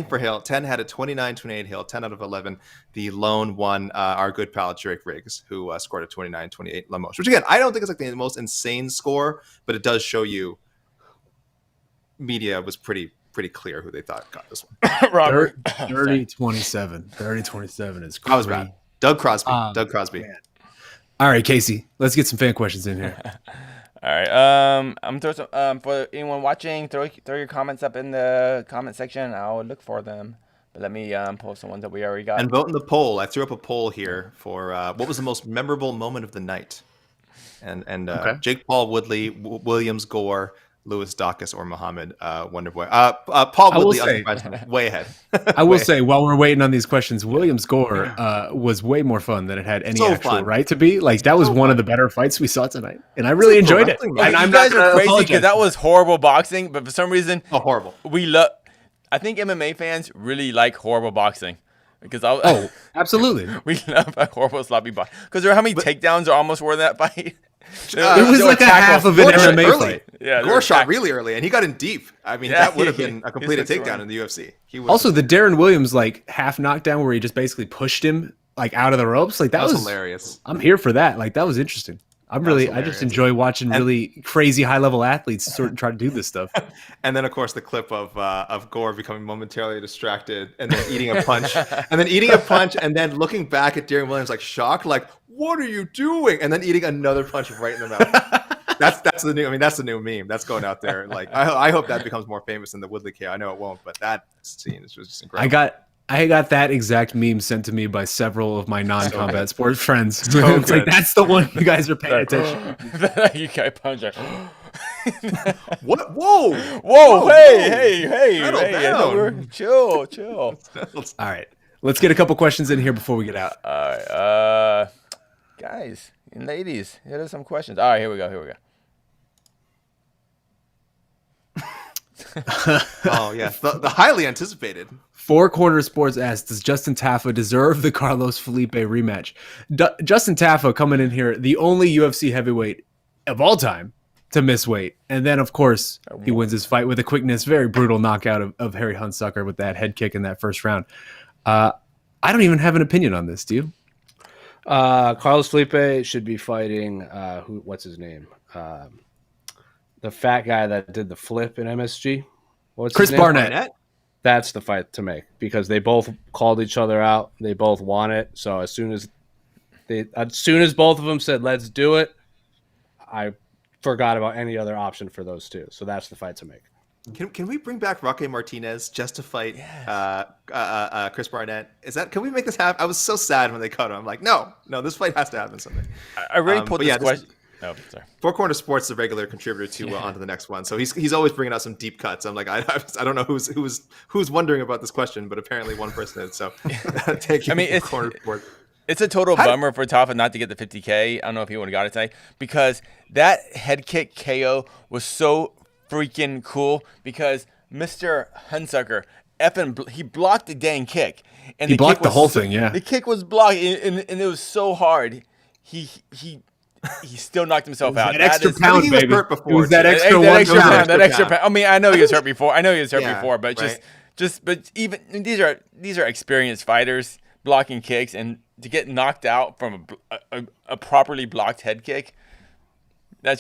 for Hill. 10 had a 29-28 Hill. 10 out of 11. The lone one, our good pal Drake Riggs, who scored a 29-28 Lemos. Which again, I don't think it's like the most insane score, but it does show you. Media was pretty clear who they thought got this one. Robert. 30-27. 30-27 is crazy. I was bad. Doug Crosby. Man. All right, Casey, let's get some fan questions in here. All right. I'm throw some, for anyone watching, throw your comments up in the comment section. I'll look for them. But let me post the ones that we already got. And vote in the poll. I threw up a poll here for what was the most memorable moment of the night. And Jake Paul, Woodley, Williams, Gore, Lewis Dacus, or Muhammad Wonderboy. Paul Woodley, way ahead. I will say, while we're waiting on these questions, Williams Gore was way more fun than it had any actual right to be. Like, that was one of the better fights we saw tonight, and I really enjoyed it. And I'm not crazy because that was horrible boxing, but for some reason, horrible. I think MMA fans really like horrible boxing. Because absolutely, we love a horrible sloppy boxing. Because how many takedowns are almost were in that fight? It was like a half of an MMA fight. Yeah, Gore shot really early, and he got in deep. I mean, that would have been a completed takedown in the UFC. Also, the Darren Williams half knockdown where he just basically pushed him out of the ropes. Like that was hilarious. I'm here for that. Like, that was interesting. I just enjoy watching really crazy high level athletes sort of try to do this stuff. And then, of course, the clip of Gore becoming momentarily distracted and then eating a punch, and then looking back at Darren Williams like shocked, like, "What are you doing?" And then eating another punch right in the mouth. That's the new. I mean, that's the new meme that's going out there. Like, I hope that becomes more famous than the Woodley KO. I know it won't, but that scene is just incredible. I got that exact meme sent to me by several of my non-combat sports friends. It's like, that's the one you guys are paying attention to. You guy puncher. What? Whoa! Whoa! Hey! Chill. All right, let's get a couple questions in here before we get out. All right, guys and ladies, here are some questions. All right, here we go. Oh yeah, the highly anticipated. Four Corner Sports asks, does Justin Taffa deserve the Carlos Felipe rematch? Justin Taffa coming in here, the only UFC heavyweight of all time to miss weight. And then, of course, he wins his fight with a quickness, very brutal knockout of Harry Hunsucker with that head kick in that first round. I don't even have an opinion on this, do you? Carlos Felipe should be fighting, what's his name? The fat guy that did the flip in MSG. What's Chris his name? Barnett. That's the fight to make because they both called each other out. They both want it. So as soon as both of them said, let's do it, I forgot about any other option for those two. So that's the fight to make. Can we bring back Roque Martinez just to fight Chris Barnett? Can we make this happen? I was so sad when they cut him. I'm like, no, this fight has to happen someday. I already put this question. Oh, sorry. Four Corner Sports is a regular contributor to onto the next one, so he's always bringing out some deep cuts. I'm like, I don't know who's wondering about this question, but apparently one person is. So thank you. I mean, Corner Sports. It's a total bummer for Taffa not to get the 50K. I don't know if he would have got it tonight because that head kick KO was so freaking cool because Mr. Hunsucker he blocked the dang kick. And he blocked the whole thing, yeah. The kick was blocked, and it was so hard. He still knocked himself out. That extra pound, he baby. was hurt before. It was that extra one pound. That extra pound. I mean, I know he was hurt before. But right. but even these are experienced fighters blocking kicks, and to get knocked out from a properly blocked head kick, that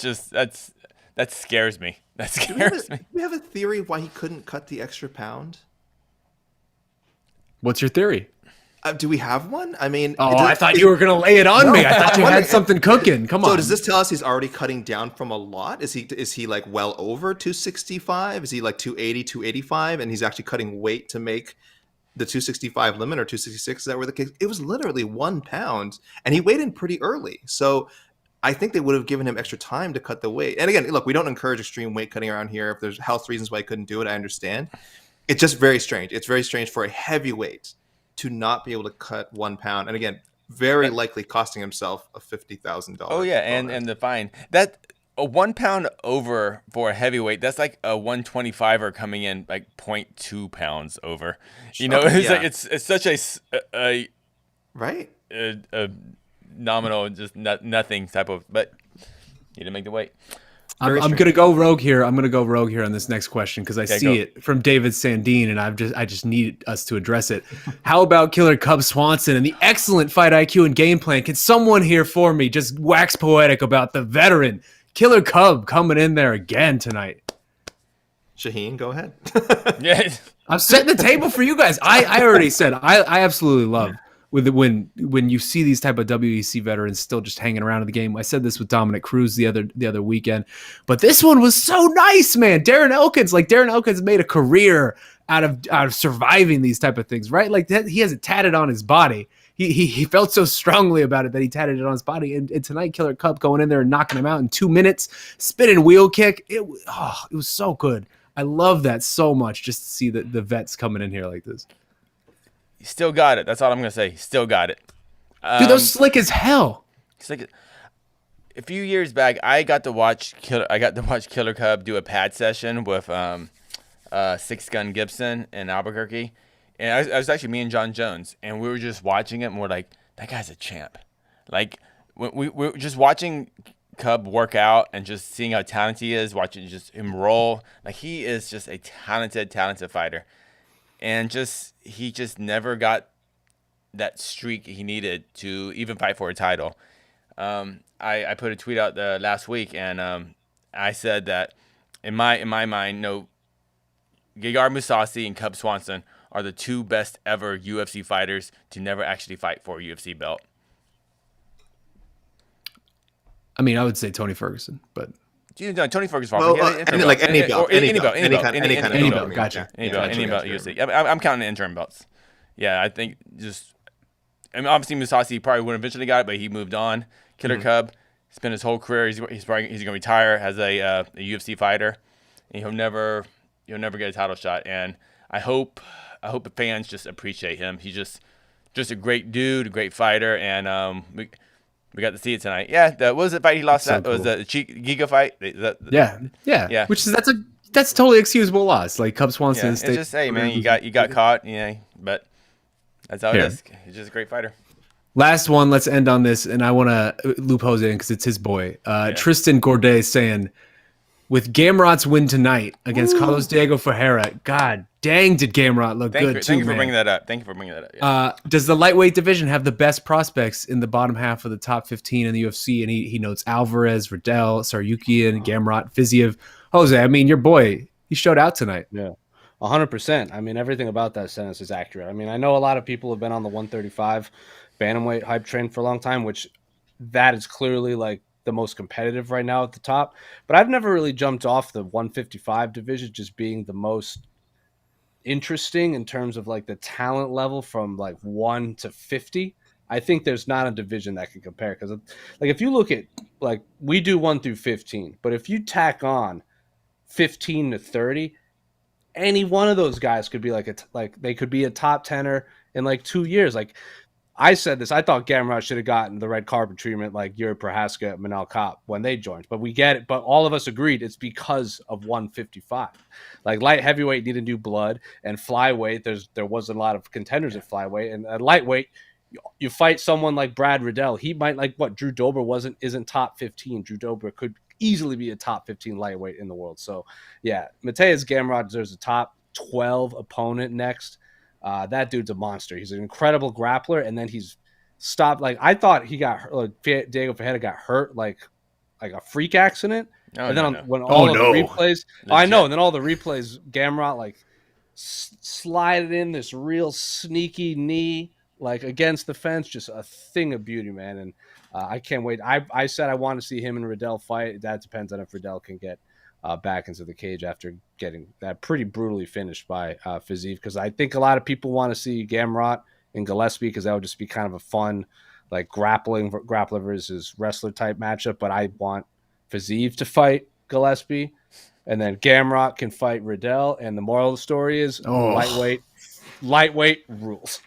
scares me. That scares me. Do we have a theory why he couldn't cut the extra pound? What's your theory? Do we have one? I mean, I thought you were going to lay it on me. I thought you had something cooking. Come on. So does this tell us he's already cutting down from a lot? Is he like well over 265? Is he like 280, 285? And he's actually cutting weight to make the 265 limit or 266? Is that where the case? It was literally 1 pound, and he weighed in pretty early. So I think they would have given him extra time to cut the weight. And again, look, we don't encourage extreme weight cutting around here. If there's health reasons why he couldn't do it, I understand. It's just very strange. It's very strange for a heavyweight to not be able to cut 1 pound, and again, very likely costing himself a $50,000. Oh yeah, and the fine. That a 1 pound over for a heavyweight. That's like a 125er coming in like 0.2 pounds over. You know, like it's such a right a nominal, just nothing type of. But you didn't make the weight. I'm going to go rogue here. I'm going to go rogue here on this next question because I see it from David Sandine, and I just need us to address it. How about Killer Cub Swanson and the excellent fight IQ and game plan? Can someone here for me just wax poetic about the veteran Killer Cub coming in there again tonight? Shaheen, go ahead. Yeah, I'm setting the table for you guys. I already said I absolutely love when you see these type of WEC veterans still just hanging around in the game. I said this with Dominic Cruz the other weekend, but this one was so nice, man. Darren Elkins made a career out of surviving these type of things, right? Like that, he has it tatted on his body. He felt so strongly about it that he tatted it on his body. And tonight, Killer Cub going in there and knocking him out in 2 minutes, spinning wheel kick. It was so good. I love that so much, just to see the vets coming in here like this. he still got it. That's all I'm gonna say. He still got it. Dude, those slick as hell. Slick. A few years back, I got to watch Killer Cub do a pad session with Six Gun Gibson in Albuquerque, and I was actually me and John Jones, and we were just watching it, and we're like, that guy's a champ. Like we were just watching Cub work out and just seeing how talented he is, watching just him roll. Like he is just a talented fighter, and he just never got that streak he needed to even fight for a title. I put a tweet out last week, and I said that in my mind, Gegard Mousasi and Cub Swanson are the two best ever UFC fighters to never actually fight for a UFC belt. I mean, I would say Tony Ferguson, but Tony Ferguson. Any belt. Any belt. Gotcha. Any belt UFC. I'm counting the interim belts. yeah, I think obviously Mousasi probably would have eventually got it, but he moved on. Killer Cub spent his whole career. He's going to retire as a UFC fighter, and he'll never get a title shot. And I hope the fans just appreciate him. He's just a great dude, a great fighter, and we got to see it tonight. Yeah, what was the fight he lost? That was the Giga fight. Yeah. Which is that's totally excusable loss. Like Cub Swanson. Yeah, it's just man, you got caught. But that's how it is. He's just a great fighter. Last one. Let's end on this, and I want to loop Jose in because it's his boy. Tristan Gordet saying, with Gamrot's win tonight against Carlos Diego Ferreira, God dang, did Gamrot look good too, Thank you for man. bringing that up. Yeah. Does the lightweight division have the best prospects in the bottom half of the top 15 in the UFC? And he notes Alvarez, Riddell, Saryukian, Gamrot, Fiziev. Jose, I mean, your boy, he showed out tonight. Yeah, 100%. I mean, everything about that sentence is accurate. I mean, I know a lot of people have been on the 135 bantamweight hype train for a long time, which that is clearly like the most competitive right now at the top. But I've never really jumped off the 155 division just being the most interesting in terms of like the talent level from like 1 to 50. I think there's not a division that can compare, because like if you look at, like, we do 1 through 15, but if you tack on 15 to 30, any one of those guys could be they could be a top 10er in like 2 years. Like I said this, I thought Gamrot should have gotten the red carpet treatment like Yuri Prohaska, Manel Kopp when they joined, but we get it. But all of us agreed it's because of 155. Like light heavyweight needed new blood, and flyweight, there wasn't a lot of contenders at flyweight, and at lightweight, you fight someone like Brad Riddell. He might, like what Drew Dober isn't top 15. Drew Dober could easily be a top 15 lightweight in the world. So yeah, Mateusz Gamrot deserves a top 12 opponent next. That dude's a monster. He's an incredible grappler, and then he's stopped. Like I thought he got hurt, like Diego Ferreira got hurt like a freak accident. And then when all the replays, I know, and then all the replays, Gamrot like slided in this real sneaky knee like against the fence, just a thing of beauty, man. And I can't wait. I said I want to see him and Riddell fight. That depends on if Riddell can get back into the cage after getting that pretty brutally finished by Fiziev, because I think a lot of people want to see Gamrot and Gillespie, because that would just be kind of a fun like grappler versus wrestler type matchup. But I want Fiziev to fight Gillespie, and then Gamrot can fight Riddell. And the moral of the story is lightweight rules.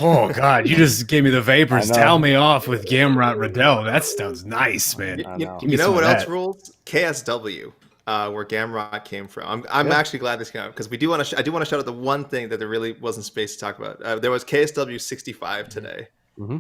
Oh God, you just gave me the vapors. Tell me off with Gamrot Riddell. That sounds nice, man. You know what else rules? KSW. Where Gamrot came from. I'm actually glad this came out, because we do want to. I do want to shout out the one thing that there really wasn't space to talk about. There was KSW 65 today,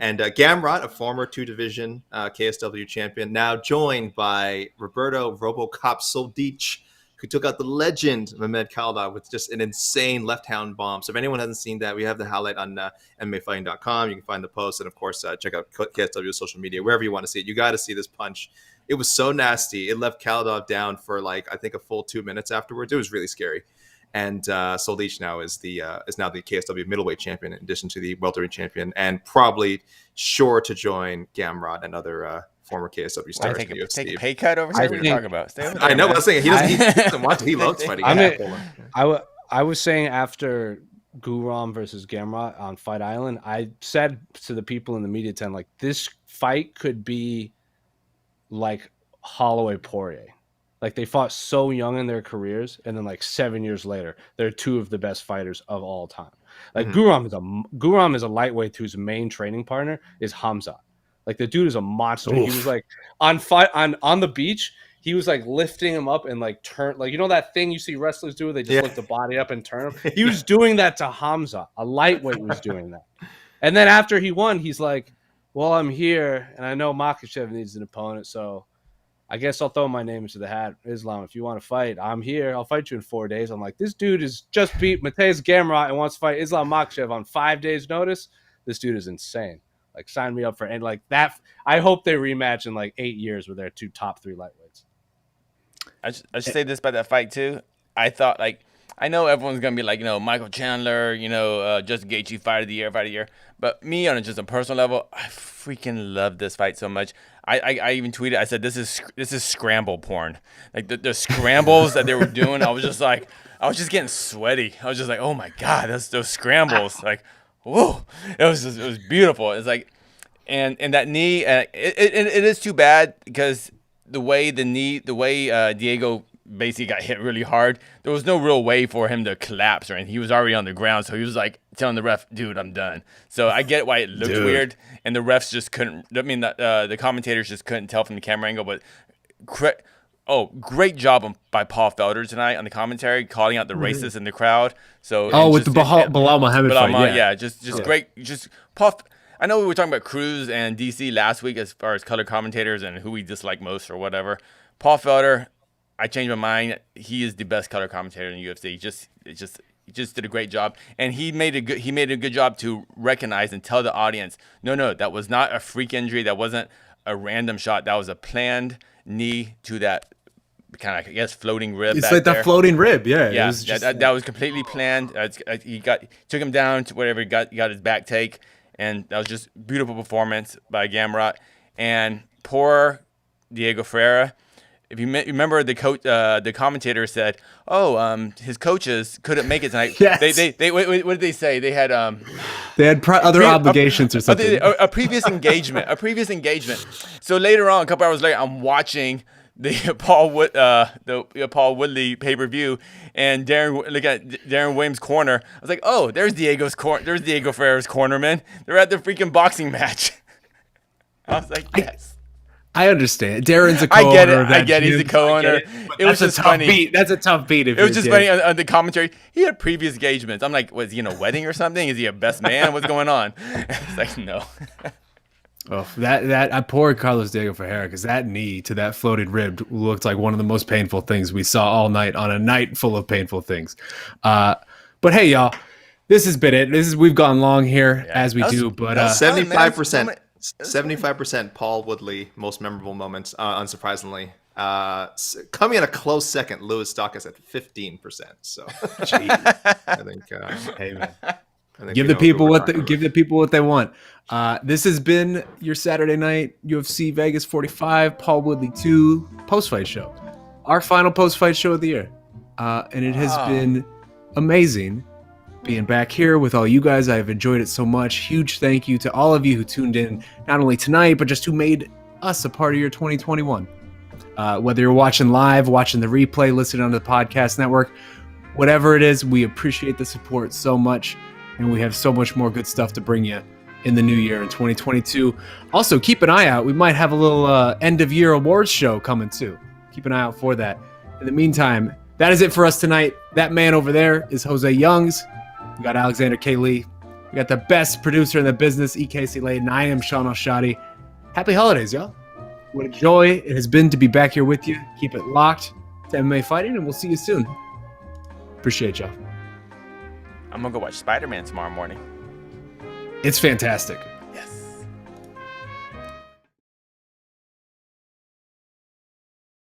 and Gamrot, a former 2-division KSW champion, now joined by Roberto RoboCop Soldic, who took out the legend Mehmed Kaldov with just an insane left-hand bomb. So if anyone hasn't seen that, we have the highlight on MMAfighting.com. You can find the post, and of course, check out KSW's social media, wherever you want to see it. You got to see this punch. It was so nasty. It left Kaldov down for like, I think, a full 2 minutes afterwards. It was really scary. And Soldic now is the KSW middleweight champion, in addition to the welterweight champion, and probably sure to join Gamrot and other former KSW stars. Take a pay cut over here. What are you talking about? I know what I'm saying. He doesn't want to. He loves fighting. I was saying after Guram versus Gamrot on Fight Island, I said to the people in the media tent, like, this fight could be like Holloway Poirier. Like, they fought so young in their careers, and then like 7 years later, they're two of the best fighters of all time. Like Guram is a lightweight whose main training partner is Hamzat. Like, the dude is a monster. Oof. He was like on the beach. He was like lifting him up and like turn, like, you know that thing you see wrestlers do? They just lift the body up and turn him. He was doing that to Hamzat. A lightweight was doing that. And then after he won, he's like, well, I'm here, and I know Makhachev needs an opponent, so I guess I'll throw my name into the hat. Islam, if you want to fight, I'm here. I'll fight you in 4 days. I'm like, this dude is just beat Mateusz Gamrot and wants to fight Islam Makhachev on 5 days' notice. This dude is insane. Like, sign me up for, and like that. I hope they rematch in like 8 years with their two top 3 lightweights. I should say this about that fight too. I thought, like, I know everyone's gonna be like, Michael Chandler, Justin Gaethje, fight of the year. But me, on just a personal level, I freaking love this fight so much. I even tweeted. I said, this is scramble porn. Like the scrambles that they were doing, I was just getting sweaty. I was just like, oh my God, those scrambles. Like, whoa, it was beautiful. It's like, and that knee, it is too bad because the way Diego basically got hit really hard, there was no real way for him to collapse or anything. He was already on the ground, so he was like telling the ref, "Dude, I'm done." So I get why it looked weird, and the refs just couldn't. I mean, the commentators just couldn't tell from the camera angle. But great job by Paul Felder tonight on the commentary, calling out the racists in the crowd. So with the Belal Muhammad fight, just great. Just Paul. I know we were talking about Cruz and DC last week as far as color commentators and who we dislike most or whatever. Paul Felder, I changed my mind. He is the best color commentator in the UFC. He just did a great job, and he made a good job to recognize and tell the audience, no, that was not a freak injury. That wasn't a random shot. That was a planned knee to that kind of, I guess, floating rib. It's like that floating rib, yeah. Yeah, that was completely planned. He took him down to whatever he got his back take, and that was just beautiful performance by Gamrot. And poor Diego Ferreira. If you remember, the commentator said, his coaches couldn't make it tonight. Yes. They what did they say? They had other obligations or something. A previous engagement. So later on, a couple hours later, I'm watching the Paul Woodley pay-per-view, and look at Darren Williams' corner. I was like, oh, there's Diego Ferreira's cornerman. They're at the freaking boxing match. I was like, yes. I understand. Darren's a co-owner. I get it. He's a co-owner. It was just funny. That's a tough beat. It was just funny on the commentary. He had previous engagements. I'm like, was he in a wedding or something? Is he a best man? What's going on? It's like, no. Oh, I poor Carlos Diego Ferreira, because that knee to that floated rib looked like one of the most painful things we saw all night on a night full of painful things. But hey, y'all, this has been it. We've gone long here as we do, but 75%. 75% Paul Woodley, most memorable moments, unsurprisingly. Coming in a close second, Louis Stockus at 15%. So, I think, hey man, give the people what they want. This has been your Saturday night UFC Vegas 45, Paul Woodley 2 post-fight show, our final post-fight show of the year, and it has been amazing being back here with all you guys. I've enjoyed it so much. Huge thank you to all of you who tuned in, not only tonight, but just who made us a part of your 2021. Whether you're watching live, watching the replay, listening on the podcast network, whatever it is, we appreciate the support so much, and we have so much more good stuff to bring you in the new year in 2022. Also, keep an eye out. We might have a little end-of-year awards show coming too. Keep an eye out for that. In the meantime, that is it for us tonight. That man over there is José Youngs. We got Alexander K. Lee. We got the best producer in the business, EKC Leydon. I am Shaheen Al-Shatti. Happy holidays, y'all. What a joy it has been to be back here with you. Keep it locked to MMA Fighting, and we'll see you soon. Appreciate y'all. I'm going to go watch Spider-Man tomorrow morning. It's fantastic.